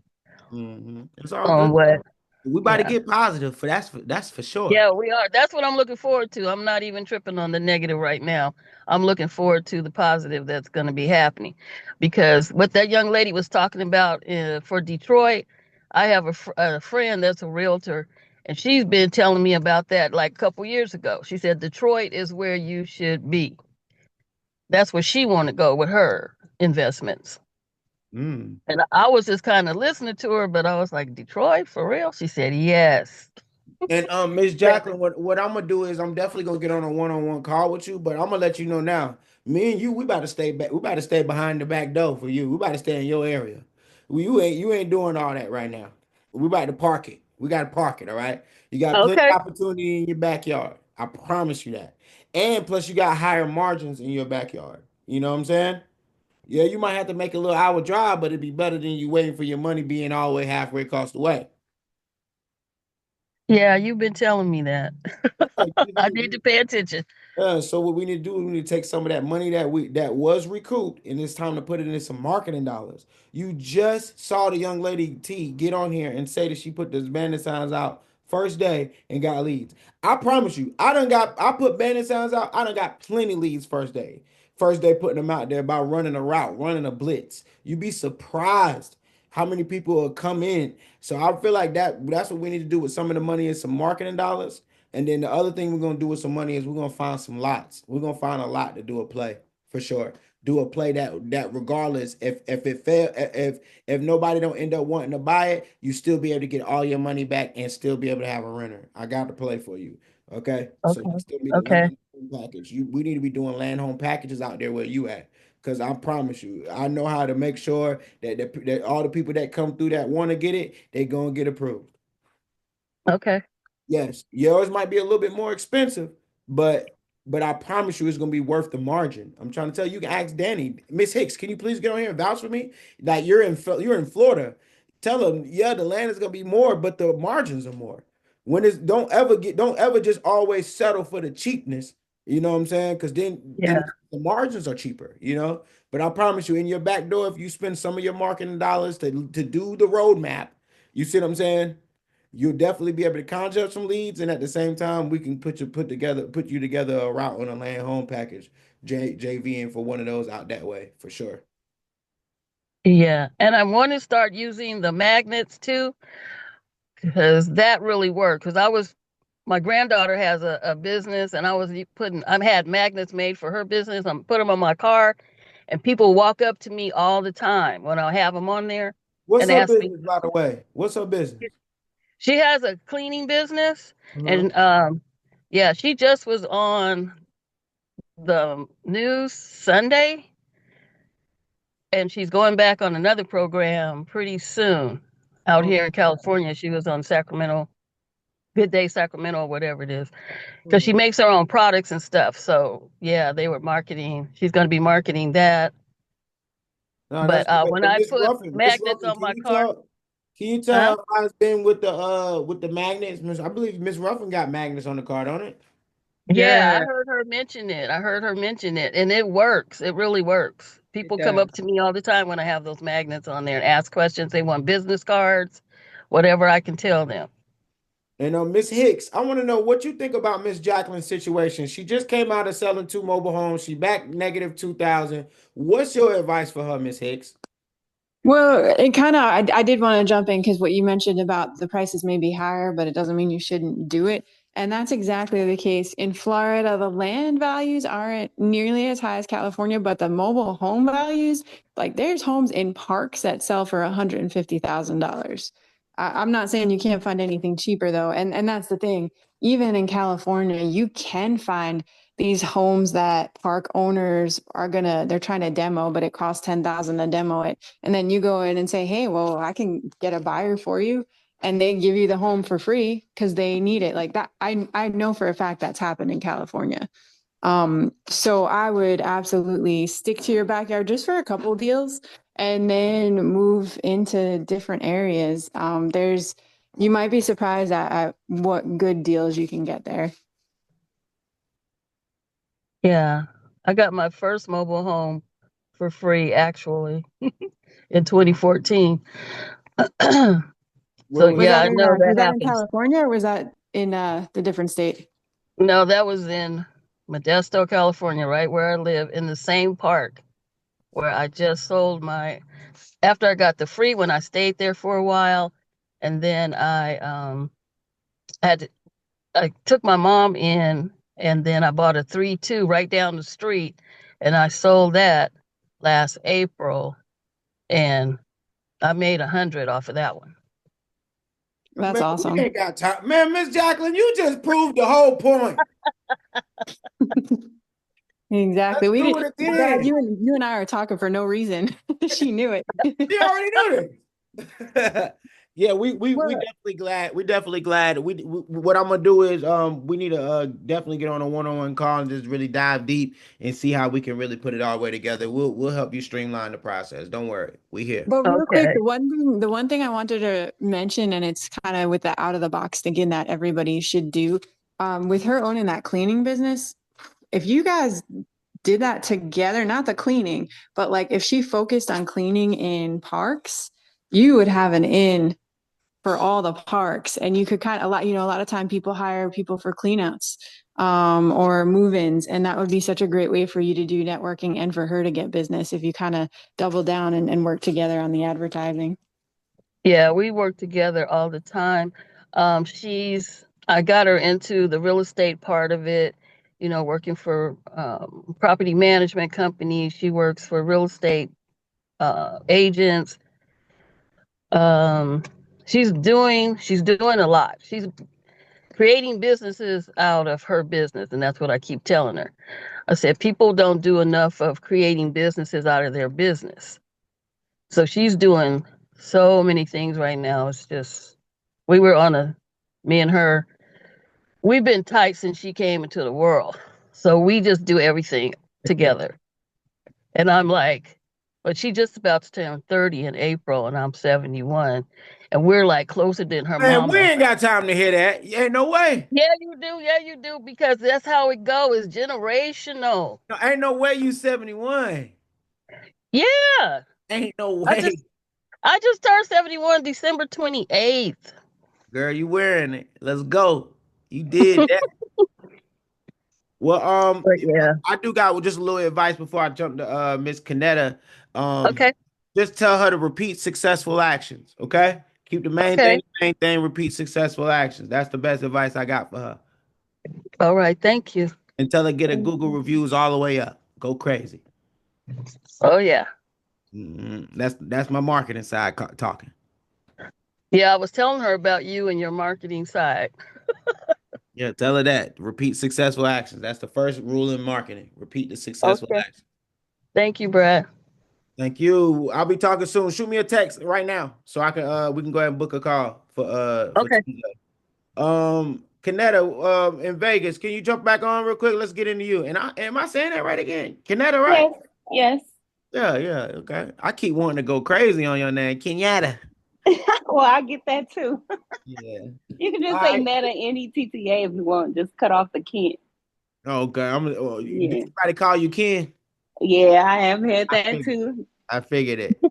It's all On good. what? We about to Yeah. get positive for that's for sure. Yeah, we are. That's what I'm looking forward to. I'm not even tripping on the negative right now. I'm looking forward to the positive that's going to be happening. Because what that young lady was talking about for Detroit, I have a friend that's a realtor, and she's been telling me about that like a couple years ago. She said Detroit is where you should be. That's where she want to go with her investments. Mm. And I was just kind of listening to her, but I was like, Detroit for real? She said, yes. And Miss Yeah. Jacqueline, what I'm gonna do is I'm definitely gonna get on a one-on-one call with you, but I'm gonna let you know now. Me and you, we about to stay back. We about to stay behind the back door for you. We about to stay in your area. You ain't doing all that right now. We about to park it. We got to park it. All right. You got plenty Okay. of opportunity in your backyard. I promise you that. And plus, you got higher margins in your backyard. You know what I'm saying? Yeah, you might have to make a little hour drive, but it'd be better than you waiting for your money being all the way halfway across the way. Yeah, you've been telling me that. Yeah, I need to pay attention. so what we need to do, we need to take some of that money that was recouped, and it's time to put it in some marketing dollars. You just saw the young lady T get on here and say that she put the bandit signs out first day and got leads. I promise you, I put bandit signs out. I done got plenty leads first day. First day putting them out there by running a route, running a blitz. You'd be surprised how many people will come in. So I feel like that's what we need to do with some of the money and some marketing dollars. And then the other thing we're gonna do with some money is we're gonna find some lots. We're gonna find a lot to do a play for sure. Do a play that regardless if it fail if nobody don't end up wanting to buy it, you still be able to get all your money back and still be able to have a renter. I got to play for you. Okay, so Okay. you still need a Okay. land home package. We need to be doing land home packages out there where you at. Cause I promise you, I know how to make sure that all the people that come through that want to get it, they gonna get approved. Okay. Yes, yours might be a little bit more expensive, but I promise you it's gonna be worth the margin. I'm trying to tell you, you can ask Danny. Miss Hicks, can you please get on here and vouch for me? Like you're in Florida. Tell them, yeah, the land is gonna be more, but the margins are more. When it's don't ever just always settle for the cheapness. You know what I'm saying? Because then Yeah. the margins are cheaper, you know. But I promise you, in your back door, if you spend some of your marketing dollars to do the roadmap, you see what I'm saying? You'll definitely be able to conjure up some leads, and at the same time, we can put you together a route on a land home package, JVing for one of those out that way for sure. Yeah. And I want to start using the magnets too, because that really worked. Because my granddaughter has a business, and I had magnets made for her business. I'm put them on my car, and people walk up to me all the time when I have them on there What's and her ask me. business, by the way? What's her business? She has a cleaning business, Uh-huh. and yeah, she just was on the news Sunday, and she's going back on another program pretty soon out Oh, here in California. She was on Sacramento, Good Day Sacramento, or whatever it is, because oh. she makes her own products and stuff. So yeah, they were marketing. She's going to be marketing that. No, that's But good. when And I put Miss magnets Ruffin, on my car, can you huh? tell how it's been with the magnets? I believe Miss Ruffin got magnets on the car, don't it? Yeah, I Yeah, heard her mention it. I heard her mention it, and it works. It really works. it People come does. up to me all the time when I have those magnets on there and ask questions. They want business cards, whatever I can tell them. And Miss Hicks, I want to know what you think about Miss Jacqueline's situation. She just came out of selling 2 mobile homes. She back negative 2,000. What's your advice for her, Miss Hicks? Well, it kind of, I did want to jump in because what you mentioned about the prices may be higher, but it doesn't mean you shouldn't do it. And that's exactly the case. In Florida, the land values aren't nearly as high as California, but the mobile home values, like there's homes in parks that sell for $150,000. I'm not saying you can't find anything cheaper though. And that's the thing. Even in California, you can find these homes that park owners they're trying to demo, but it costs 10,000 to demo it. And then you go in and say, hey, well, I can get a buyer for you. And they give you the home for free because they need it. Like that. I know for a fact that's happened in California. So I would absolutely stick to your backyard just for a couple of deals and then move into different areas. You might be surprised at what good deals you can get there. Yeah. I got my first mobile home for free actually in 2014. So Well, Was yeah, that I know was that that in happens. California or was that in the different state? No, that was in Modesto, California, right where I live, in the same park where I just sold my. After I got the free one, I stayed there for a while, and then had to, I took my mom in, and then I bought a 3-2 right down the street, and I sold that last April, and I made 100 off of that one. That's man, we awesome. ain't got time. Man, Miss Jacqueline, you just proved the whole point. Exactly. Let's We do did, it Brad, again. you and I are talking for no reason. She knew it. She already knew this. Yeah, we Well, definitely glad. We definitely glad. What I'm gonna do is we need to definitely get on a one-on-one call and just really dive deep and see how we can really put it all the way together. We'll help you streamline the process. Don't worry, we here. but real quick, Okay. the one thing I wanted to mention, and it's kind of with the out of the box thinking that everybody should do, with her owning that cleaning business, if you guys did that together, not the cleaning, but like if she focused on cleaning in parks, you would have an in for all the parks, and you could kind of a lot of time people hire people for cleanouts or move-ins, and that would be such a great way for you to do networking and for her to get business if you kind of double down and work together on the advertising. Yeah, we work together all the time. I got her into the real estate part of it, working for property management companies. She works for real estate agents. Um, she's doing a lot. She's creating businesses out of her business, and that's what I keep telling her. I said people don't do enough of creating businesses out of their business. So she's doing so many things right now. It's just we were on a me and her. We've been tight since she came into the world. So we just do everything together. And I'm like, but she just about to turn 30 in April and I'm 71. And we're like closer than her Man, we mama. ain't got time to hear that. Ain't no way. Yeah, you do. Yeah, you do. Because that's how it goes. It's generational. No, ain't no way you 71. Yeah. Ain't no I way. just I just turned 71 December 28th. Girl, you wearing it. Let's go. You did that. Well, But yeah. I do got just a little advice before I jump to Miss Canetta. Um, Okay. just tell her to repeat successful actions. Okay, keep Okay. the main thing. Repeat successful actions. That's the best advice I got for her. All right. Thank you. And tell her get a Google reviews all the way up. Go crazy. Oh yeah. That's my marketing side talking. Yeah, I was telling her about you and your marketing side. Yeah, tell her that. Repeat successful actions. That's the first rule in marketing. Repeat the successful Okay. actions. Thank you, Brad. Thank you. I'll be talking soon. Shoot me a text right now so I can we can go ahead and book a call for Okay. Tuesday. Canetta, in Vegas, can you jump back on real quick? Let's get into you. And am I saying that right again? Canetta, right? Yes, yes. Yeah, yeah, okay. I keep wanting to go crazy on your name, Kenyatta. Well, I get that too. Yeah. You can All just say right. Netta Netta if you want. Just cut off the Kent. Okay. Did Yeah. anybody call you Ken? Yeah, I have had I that figured. too. I figured it.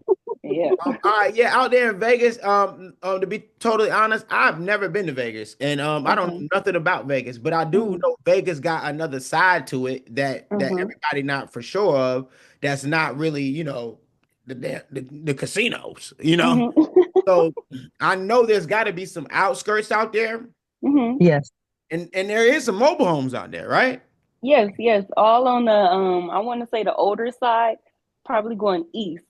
Yeah. All right, yeah, out there in Vegas. To be totally honest, I've never been to Vegas, and I don't Okay. know nothing about Vegas, but I do Mhm. know Vegas got another side to it that Mhm. everybody not for sure of. That's not really, the casinos. Mhm. So I know there's got to be some outskirts out there, Mhm. Yes. and there is some mobile homes out there, right? Yes, yes. All on the I want to say the older side, probably going east,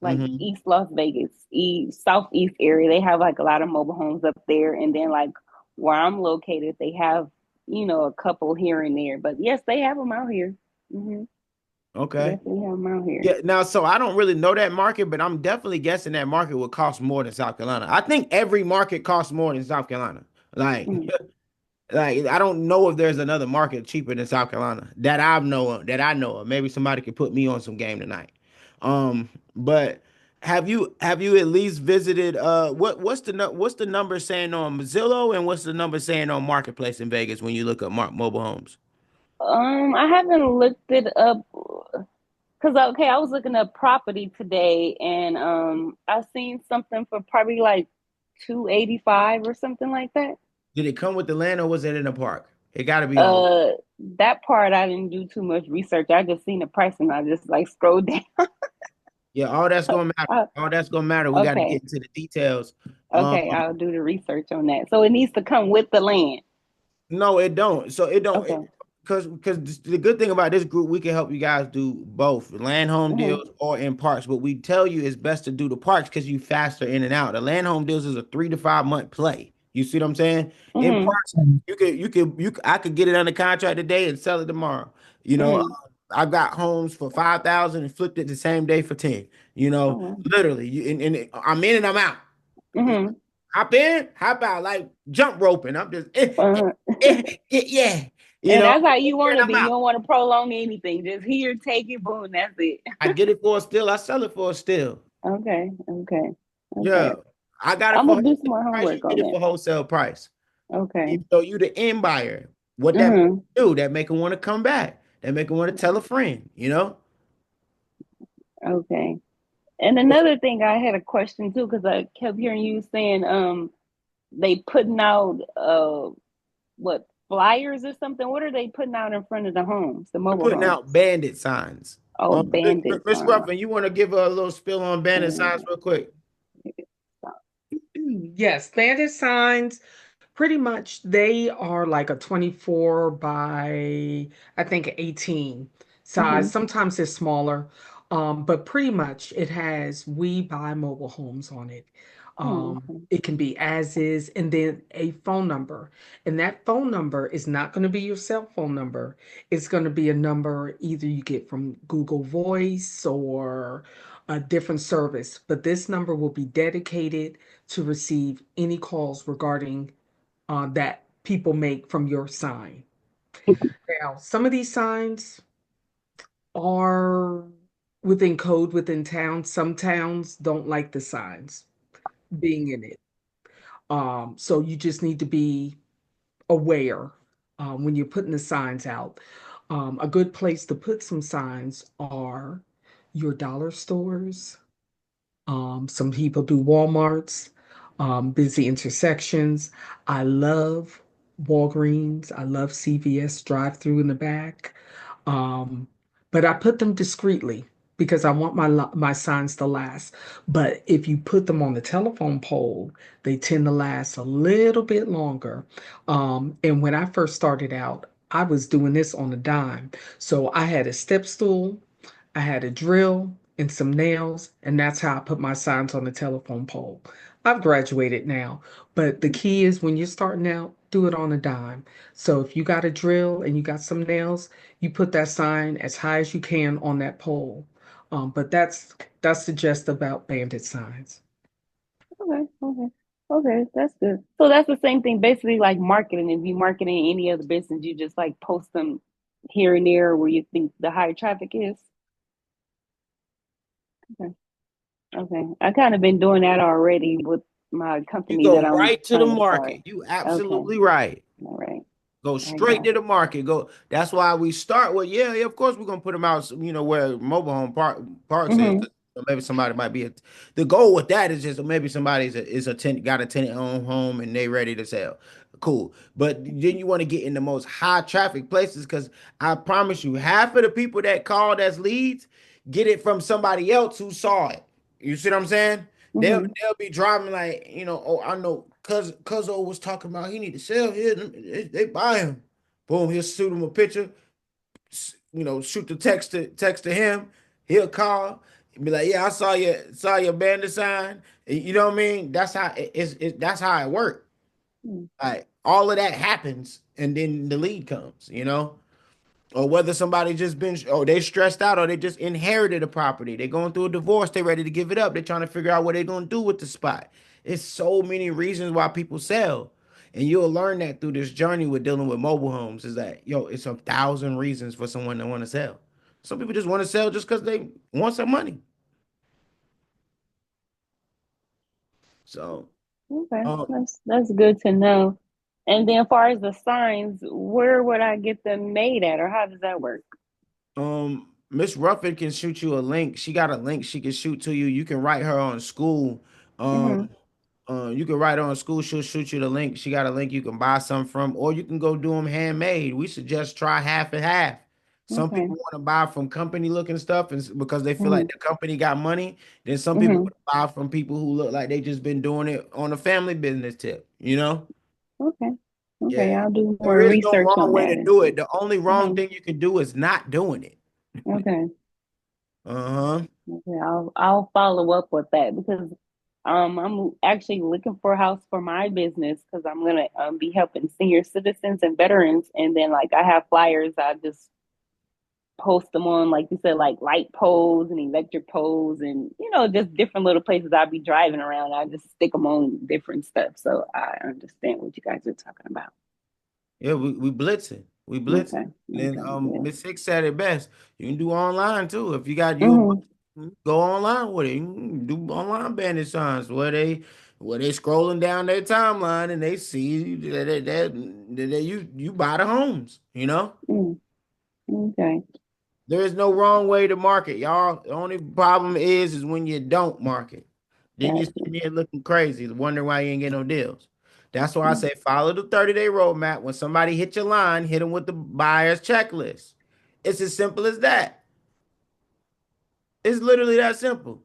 like Hmm. East Las Vegas, East Southeast area. They have like a lot of mobile homes up there, and then like where I'm located, they have a couple here and there. But yes, they have them out here. Hmm. Okay. Definitely have them out here. Yeah. Now, so I don't really know that market, but I'm definitely guessing that market would cost more than South Carolina. I think every market costs more than South Carolina. Like, Mm. like I don't know if there's another market cheaper than South Carolina that I know of. Maybe somebody could put me on some game tonight. But have you at least visited what's the number saying on Zillow and what's the number saying on Marketplace in Vegas when you look up mobile homes? I haven't looked it up because okay, I was looking up property today, and I seen something for probably like 285 or something like that. Did it come with the land or was it in the park? It got to be on the. Uh, that part I didn't do too much research. I just seen the price and I just like scrolled down. Yeah, all that's gonna matter. Uh, All that's gonna matter. We got to okay, get into the details. Um, okay, I'll do the research on that. So it needs to come with the land. no, it don't. So it don't. Okay. Because the good thing about this group, we can help you guys do both land home deals Mhm. or in parks. But we tell you it's best to do the parks because you faster in and out. The land home deals is a 3 to 5 month play. You see what I'm saying? In Mhm. parks, I could get it under contract today and sell it tomorrow. Mhm. I got homes for 5,000 and flipped it the same day for 10. Oh wow. Literally, and I'm in and I'm out. Mhm. Hop in, hop out, like jump roping. I'm just Uh-huh. yeah. And that's I'm how you here want and to I'm be. You out. don't want to prolong anything. Just here, take it, boom. That's it. I get it for a steal. I sell it for a steal. Okay. Okay. Okay. Yeah. I got it I'm for gonna do wholesale some more price. You homework get on it that. for wholesale price. Okay. Even though you the end buyer, what that make Mhm. you do, that make them want to come back. That make them want to tell a friend. Okay. And another thing, I had a question too, because I kept hearing you saying, they putting out what flyers or something. What are they putting out in front of the homes, the They're mobile putting homes? out bandit signs. Oh, bandit Miss signs. Ruffin, you want to give a little spill on bandit signs Mm. real quick? Yes, bandit signs. Pretty much, they are like a 24 by, I think, 18 size. Mhm. Sometimes it's smaller, but pretty much it has "We Buy Mobile Homes" on it. Oh, okay. It can be as is, and then a phone number. And that phone number is not going to be your cell phone number. It's going to be a number either you get from Google Voice or a different service. But this number will be dedicated to receive any calls regarding that people make from your sign. Now, some of these signs are within code within towns. Some towns don't like the signs being in it. So you just need to be aware when you're putting the signs out. A good place to put some signs are your dollar stores. Some people do Walmarts, busy intersections. I love Walgreens. I love CVS drive-through in the back. Um, but I put them discreetly because I want my signs to last. But if you put them on the telephone pole, they tend to last a little bit longer. And when I first started out, I was doing this on a dime. So I had a step stool, I had a drill and some nails, and that's how I put my signs on the telephone pole. I've graduated now, but the key is when you're starting out, do it on a dime. So if you got a drill and you got some nails, you put that sign as high as you can on that pole. But that's the gist about bandit signs. Okay. Okay. Okay. That's good. So that's the same thing, basically like marketing. If you marketing any other business, you just like post them here and there where you think the higher traffic is. Okay. Okay. I kind of been doing that already with my You company that go I'm right to the trying to start. market. You Okay. absolutely right. All right. Go I straight got to the market. Go. That's why we start with, yeah, of course we're gonna put them out, where mobile home parks is. it. Maybe somebody might be the goal with that is just maybe somebody's is a tenant, got a tenant owned home and they ready to sell. Cool. But then you want to get in the most high traffic places because I promise you, half of the people that call as leads get it from somebody else who saw it. You see what I'm saying? Mm-hmm. They'll be driving like, oh, I know Cuzzo was talking about he need to sell here. They buy him. Boom, he'll shoot him a picture, shoot the text to him. He'll call and be like, "Yeah, I saw your bandit sign." You know what I mean? That's how that's how it works. Like all of that happens, and then the lead comes. Or whether somebody just been, or they stressed out, or they just inherited a property. They're going through a divorce. They ready to give it up. They're trying to figure out what they're gonna do with the spot. It's so many reasons why people sell. And you'll learn that through this journey with dealing with mobile homes is that, it's 1,000 reasons for someone to want to sell. Some people just want to sell just because they want some money. So, Okay, um, that's good to know. And then, as far as the signs, where would I get them made at, or how does that work? Miss Ruffin can shoot you a link. She got a link she can shoot to you. You can write her on school. Um, Mm-hmm. you can write her on school. She'll shoot you the link. She got a link you can buy some from, or you can go do them handmade. We suggest try half and half. Some Okay. people want to buy from company looking stuff, and because they feel like Mm-hmm. the company got money. Then some people Mm-hmm. want to buy from people who look like they just been doing it on a family business tip. Okay. Yeah. Okay. I'll do There more is no research wrong on way that to and do see. it. The only wrong Uh-huh. thing you can do is not doing it. Okay. Uh-huh. Okay. I'll follow up with that because I'm actually looking for a house for my business because I'm gonna be helping senior citizens and veterans, and then like I have flyers. I just post them on, like you said, like light poles and electric poles, and just different little places I'll be driving around. I just stick them on different stuff, so I understand what you guys are talking about. Yeah, we blitzing. We blitzing. Okay. And then Okay. Good. Miss Six said it best. You can do online too. If you got you Mm-hmm. go online with it. You can do online bandit signs where they scrolling down their timeline and they see that you buy the homes. Mm. Okay. There is no wrong way to market, y'all. The only problem is when you don't market. Then you're Gotcha. sitting there looking crazy, wondering why you ain't getting no deals. That's why I say follow the 30-day roadmap. When somebody hit your line, hit them with the buyer's checklist. It's as simple as that. It's literally that simple.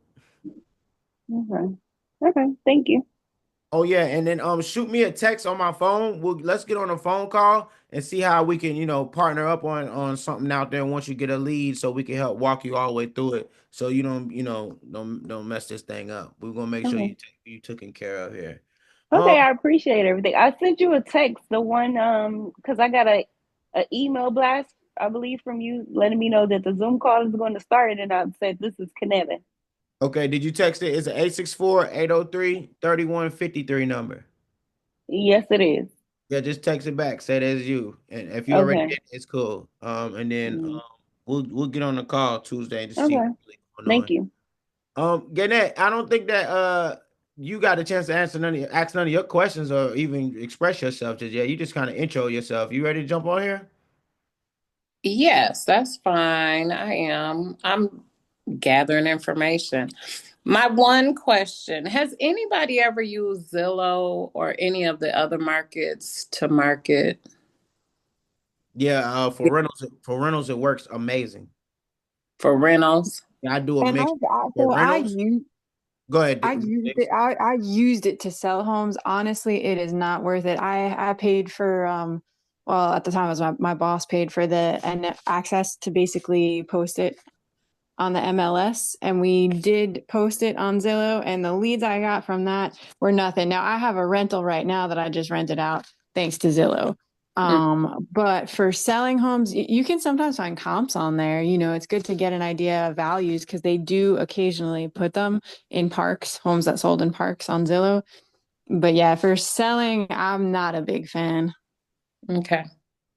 Okay. Okay. Thank you. Oh yeah, and then shoot me a text on my phone. Let's get on a phone call and see how we can, partner up on something out there once you get a lead so we can help walk you all the way through it so you don't mess this thing up. We're gonna make sure Okay. you taken care of here. Um Okay. I appreciate everything. I sent you a text, the one because I got a email blast, I believe, from you letting me know that the Zoom call is going to start, and I said this is Canetta. okay, did you text it? It's an 864-803-3153 number. Yes, it is. Yeah, just text it back. Say that's you. And if you already Okay. did, it's cool. And then Mm. we'll get on the call Tuesday to see Okay. what's really going Thank on. you. Gannett, I don't think that you got a chance to ask none of your questions or even express yourself just yet. You just kind of intro yourself. You ready to jump on here? Yes, that's fine. I am. I'm gathering information. My one question, has anybody ever used Zillow or any of the other markets to market Yeah, for rentals it works amazing. for rentals? Yeah, I do a And mix for so rentals. Go ahead. I used it. I used it to sell homes. Honestly, it is not worth it. I paid for well, at the time it was my boss paid for the and access to basically post it on the MLS, and we did post it on Zillow, and the leads I got from that were nothing. Now I have a rental right now that I just rented out thanks to Zillow. Mm, But for selling homes, you can sometimes find comps on there. It's good to get an idea of values because they do occasionally put them in parks, homes that sold in parks on Zillow. But yeah, for selling, I'm not a big fan. okay.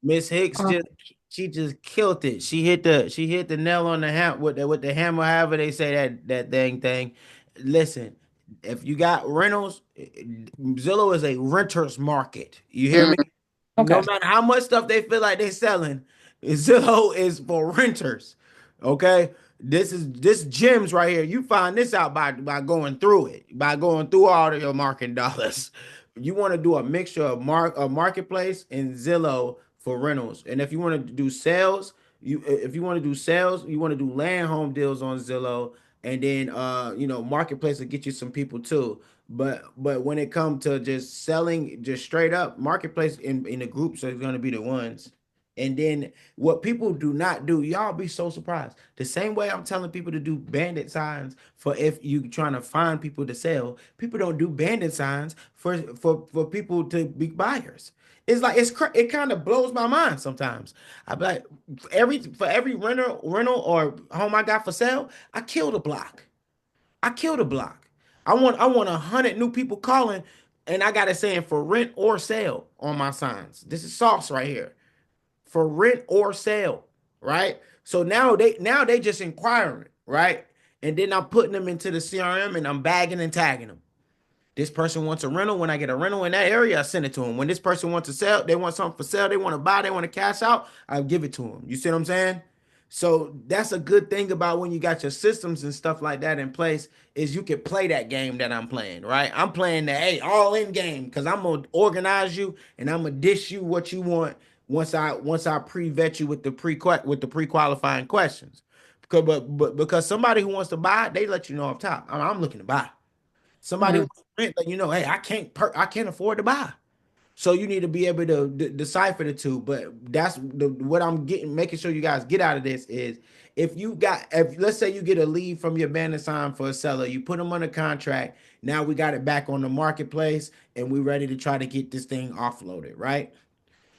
Miss Hicks just killed it. She hit the nail on the ham with the hammer, however they say that thing. Listen, if you got rentals, Zillow is a renter's market. You hear Mm, me? No okay. matter how much stuff they feel like they're selling, Zillow is for renters. Okay? This gems right here. You find this out by going through it, by going through all of your marketing dollars. You want to do a mixture of marketplace and Zillow for rentals. And if you want to do sales, if you want to do sales, you want to do land home deals on Zillow, and then marketplace will get you some people too. But when it comes to just selling, just straight up marketplace in the groups are going to be the ones. And then what people do not do, y'all be so surprised. The same way I'm telling people to do bandit signs for if you trying to find people to sell, people don't do bandit signs for people to be buyers. It's like it kind of blows my mind sometimes. I be like, for every rental or home I got for sale, I killed a block. I killed a block. I want 100 new people calling, and I got it saying for rent or sale on my signs. This is sauce right here for rent or sale, right? So now they just inquiring, right? And then I'm putting them into the CRM and I'm bagging and tagging them. This person wants a rental. When I get a rental in that area, I send it to them. When this person wants to sell, they want something for sale, they want to buy, they want to cash out, I give it to them. You see what I'm saying? So that's a good thing about when you got your systems and stuff like that in place is you can play that game that I'm playing, right? I'm playing the all in game because I'm gonna organize you and I'm gonna dish you what you want once I pre-vet you with the pre-qualifying questions. But because somebody who wants to buy, they let you know up top. I'm looking to buy. Somebody Mhm. wants to rent, let you know, hey, I can't afford to buy. So you need to be able to decipher the two. But that's what I'm getting, making sure you guys get out of this is if let's say you get a lead from your bandit sign for a seller, you put them under contract. Now we got it back on the marketplace and we're ready to try to get this thing offloaded, right?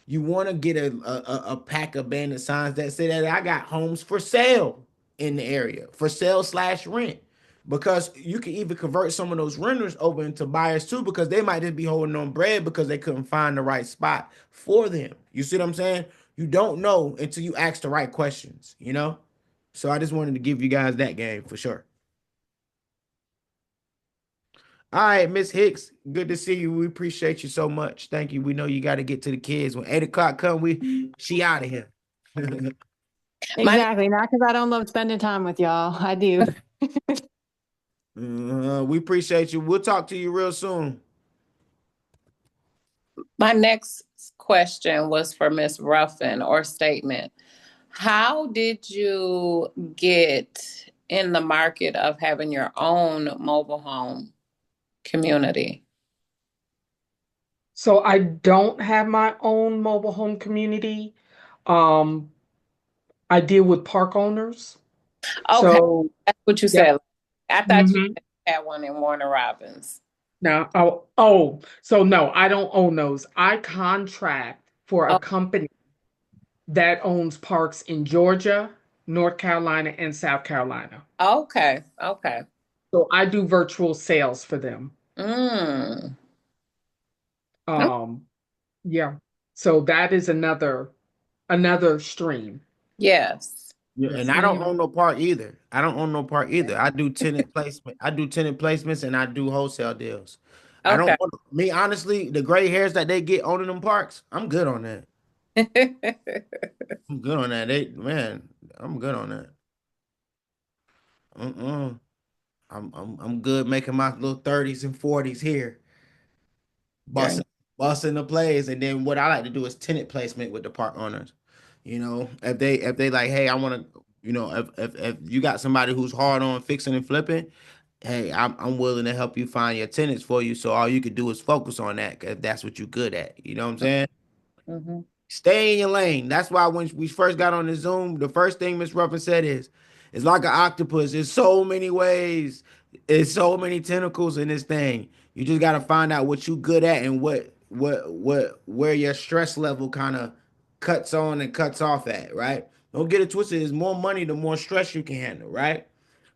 You want to get a pack of bandit signs that say that I got homes for sale in the area, for sale slash rent. Because you can even convert some of those renters over into buyers too, because they might just be holding on bread because they couldn't find the right spot for them. You see what I'm saying? You don't know until you ask the right questions, you know? So I just wanted to give you guys that game for sure. All right, Miss Hicks, good to see you. We appreciate you so much. Thank you. We know you got to get to the kids. When 8 o'clock come, she out of here. My Exactly. Not because I don't love spending time with y'all. I do. We appreciate you. We'll talk to you real soon. my next question was for Miss Ruffin or statement. How did you get in the market of having your own mobile home community? So I don't have my own mobile home community. Um, I deal with park owners. Okay, So, that's what you yep. said. I thought you hmm had one in Warner Robins. Now, so no, I don't own those. I contract for a Oh, company that owns parks in Georgia, North Carolina, and South Carolina. okay, okay. So I do virtual sales for them. Mm. Um, yeah. So that is another stream. Yes. Yeah, and Yes, I don't ma'am. own no part either. I don't own no part either. I do tenant placement. I do tenant placements and I do wholesale deals. I don't Okay. want me honestly, the gray hairs that they get owning them parks, I'm good on that. I'm good on that. I'm good on that. Uh-uh. I'm good making my little 30s and 40s here. Okay. Busting the plays. And then what I like to do is tenant placement with the park owners. You know, if they like, hey, I want to, if you got somebody who's hard on fixing and flipping, hey, I'm willing to help you find your tenants for you. So all you could do is focus on that if that's what you're good at. You know what I'm saying? Mm-hmm. Stay in your lane. That's why when we first got on the Zoom, the first thing Miss Ruffin said is, it's like an octopus. There's so many ways. There's so many tentacles in this thing. You just gotta find out what you good at and what where your stress level kind of cuts on and cuts off at, right? Don't get it twisted. There's more money, the more stress you can handle, right?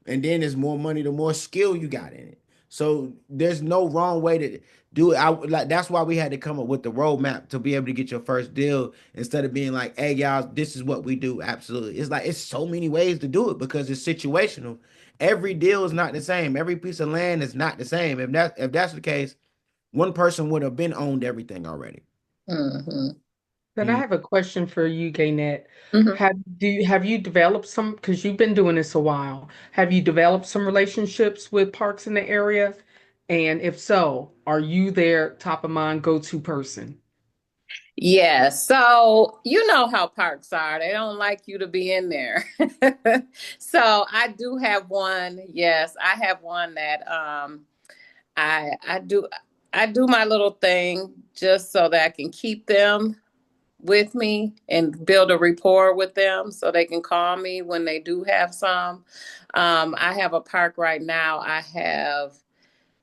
And then there's more money, the more skill you got in it. So there's no wrong way to do it. I like that's why we had to come up with the roadmap to be able to get your first deal instead of being like, hey y'all, this is what we do. Absolutely. It's like it's so many ways to do it because it's situational. Every deal is not the same. Every piece of land is not the same. If that's the case, one person would have been owned everything already. Mm-hmm. Then I have a question for you, Gaynette. Mhm. Have you developed some, because you've been doing this a while, have you developed some relationships with parks in the area? And if so, are you their top of mind go-to person? Yeah, so you know how parks are. They don't like you to be in there. So I do have one. Yes, I have one that I do my little thing just so that I can keep them with me and build a rapport with them so they can call me when they do have some. I have a park right now. I have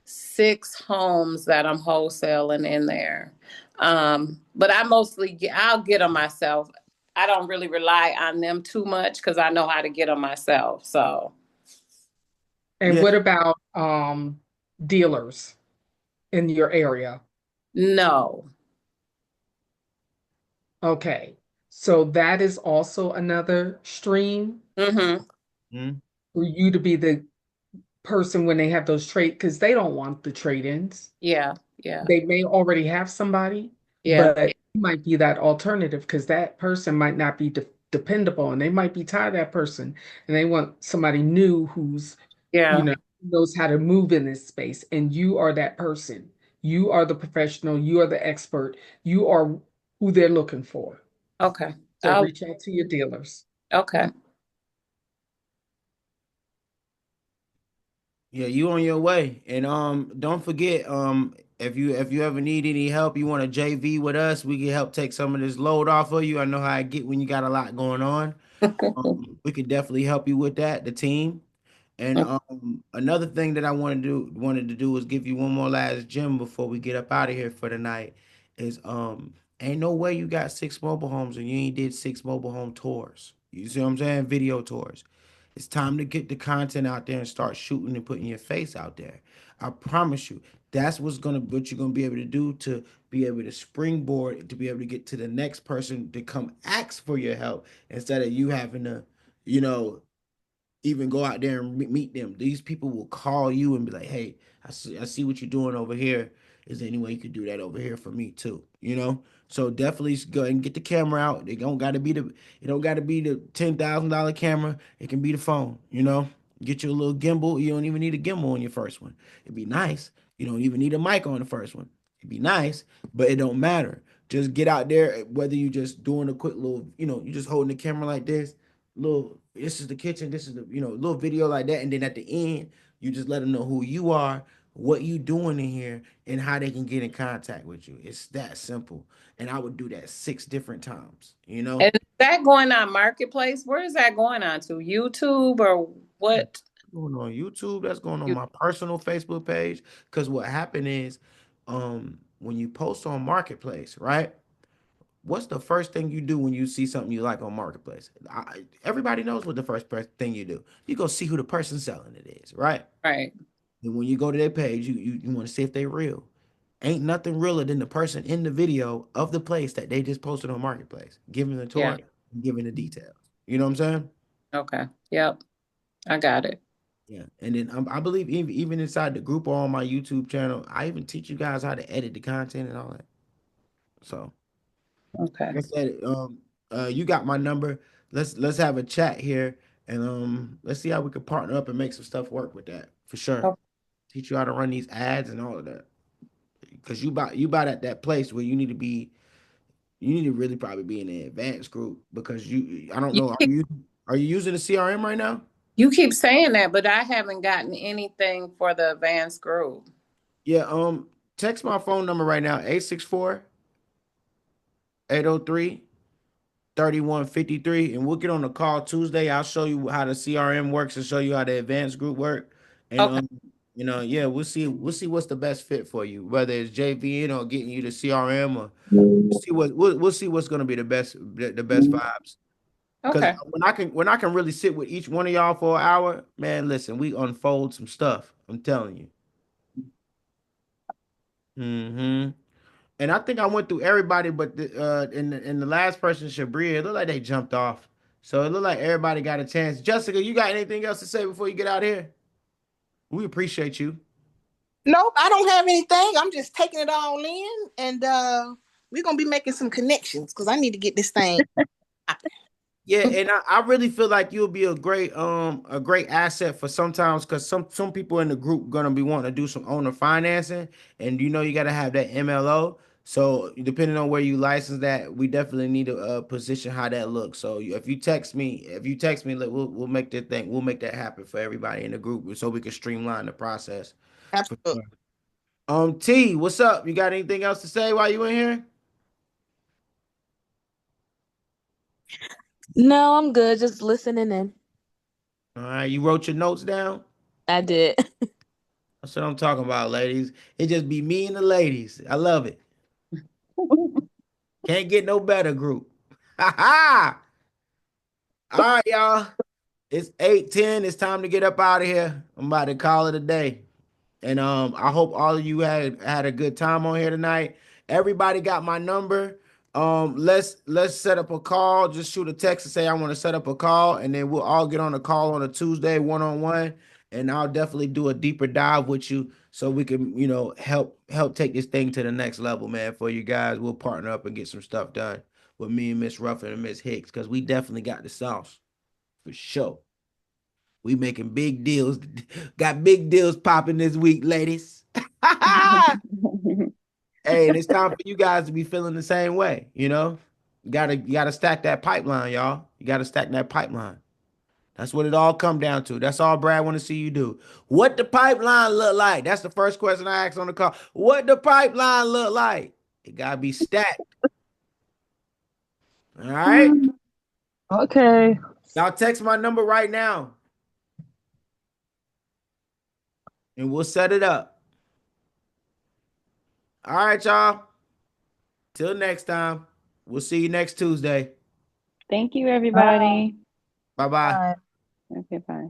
6 homes that I'm wholesaling in there. But I'll get them myself. I don't really rely on them too much because I know how to get them myself. So And Yeah, what about dealers in your area? no. Okay. So that is also another stream Mm-hmm. mm, for you to be the person when they have those trade, because they don't want the trade-ins. Yeah. Yeah. They may already have somebody, Yeah. but you might be that alternative because that person might not be dependable and they might be tired of that person and they want somebody new who's, you Yeah. know, knows how to move in this space. And you are that person. You are the professional. You are the expert. You are who they're looking for. Okay. So reach out to your dealers. Okay. yeah, you on your way. And don't forget, if you ever need any help, you want to JV with us, we can help take some of this load off of you. I know how I get when you got a lot going on. We could definitely help you with that, the team. And another thing that I wanted to do was give you one more last gem before we get up out of here for the night. Is ain't no way you got 6 mobile homes and you ain't did 6 mobile home tours. You see what I'm saying? Video tours. It's time to get the content out there and start shooting and putting your face out there. I promise you, that's what you're gonna be able to do to be able to springboard to be able to get to the next person to come ask for your help instead of you having to, you know, even go out there and meet them. These people will call you and be like, "Hey, I see what you're doing over here. Is there any way you could do that over here for me too?" You know. So definitely go ahead and get the camera out. It don't got to be the $10,000 camera. It can be the phone. You know. Get you a little gimbal. You don't even need a gimbal on your first one. It'd be nice. You don't even need a mic on the first one. It'd be nice, but it don't matter. Just get out there. Whether you just doing a quick little, you just holding the camera like this is the kitchen, this is the little video like that, and then at the end you just let them know who you are, what you doing in here, and how they can get in contact with you. It's that simple. And I would do that 6 different times. And is that going on Marketplace? Where is that going on to? YouTube or what? Going on YouTube, that's going on You my personal Facebook page. Because what happened is, when you post on Marketplace, right? What's the first thing you do when you see something you like on Marketplace? Everybody knows what the thing you do. You go see who the person selling it is, right? right. And when you go to their page, you want to see if they real. Ain't nothing realer than the person in the video of the place that they just posted on Marketplace, giving the Yeah. tour, giving the details. You know what I'm saying? Okay. Yep. I got it. Yeah. And then I believe even inside the group or on my YouTube channel, I even teach you guys how to edit the content and all that. So, Okay. like I said, you got my number. Let's have a chat here, and let's see how we can partner up and make some stuff work with that for sure. Oh, Teach you how to run these ads and all of that. Because you about at that place where you need to be. You need to really probably be in the advanced group because I don't You know. Are keep, you using the CRM right now? you keep saying that, but I haven't gotten anything for the advanced group. Yeah. Text my phone number right now, 864-803-3153, and we'll get on the call Tuesday. I'll show you how the CRM works and show you how the advanced group work. And Okay. yeah, we'll see what's the best fit for you, whether it's JVN or getting you the CRM, or we'll see what's gonna be the best vibes. Because Okay. when I can really sit with each one of y'all for an hour, man, listen, we unfold some stuff. I'm telling you. Hmm. And I think I went through everybody, but in the last person, Shabria, it looked like they jumped off. So it looked like everybody got a chance. Jessica, you got anything else to say before you get out here? We appreciate you. Nope, I don't have anything. I'm just taking it all in, and We're gonna be making some connections because I need to get this thing. Yeah, and I really feel like you'll be a great asset for sometimes because some people in the group gonna be wanting to do some owner financing, and you know you gotta have that MLO. So depending on where you license that, we definitely need to position how that looks. So if you text me, we'll make that thing, we'll make that happen for everybody in the group, so we can streamline the process. For Absolutely. sure. T, what's up? You got anything else to say while you in here? No, I'm good. Just listening in. All right, you wrote your notes down. I did. That's what I'm talking about, ladies. It just be me and the ladies. I love it. Can't get no better group. Ha ha! All right, y'all. It's 8:10. It's time to get up out of here. I'm about to call it a day. And I hope all of you had a good time on here tonight. Everybody got my number. Let's set up a call. Just shoot a text and say I want to set up a call, and then we'll all get on a call on a Tuesday, one-on-one, and I'll definitely do a deeper dive with you so we can, help take this thing to the next level, man. For you guys, we'll partner up and get some stuff done with me and Miss Ruffin and Miss Hicks because we definitely got the sauce for sure. We making big deals. Got big deals popping this week, ladies. Hey, and it's time for you guys to be feeling the same way, You gotta stack that pipeline, y'all. You gotta stack that pipeline. That's what it all come down to. That's all Brad want to see you do. What the pipeline look like? That's the first question I asked on the call. What the pipeline look like? It gotta be stacked. All right. Okay. Y'all text my number right now and we'll set it up. All right, y'all. Till next time. We'll see you next Tuesday. Thank you, Bye. everybody. Bye bye. Bye. Okay, bye.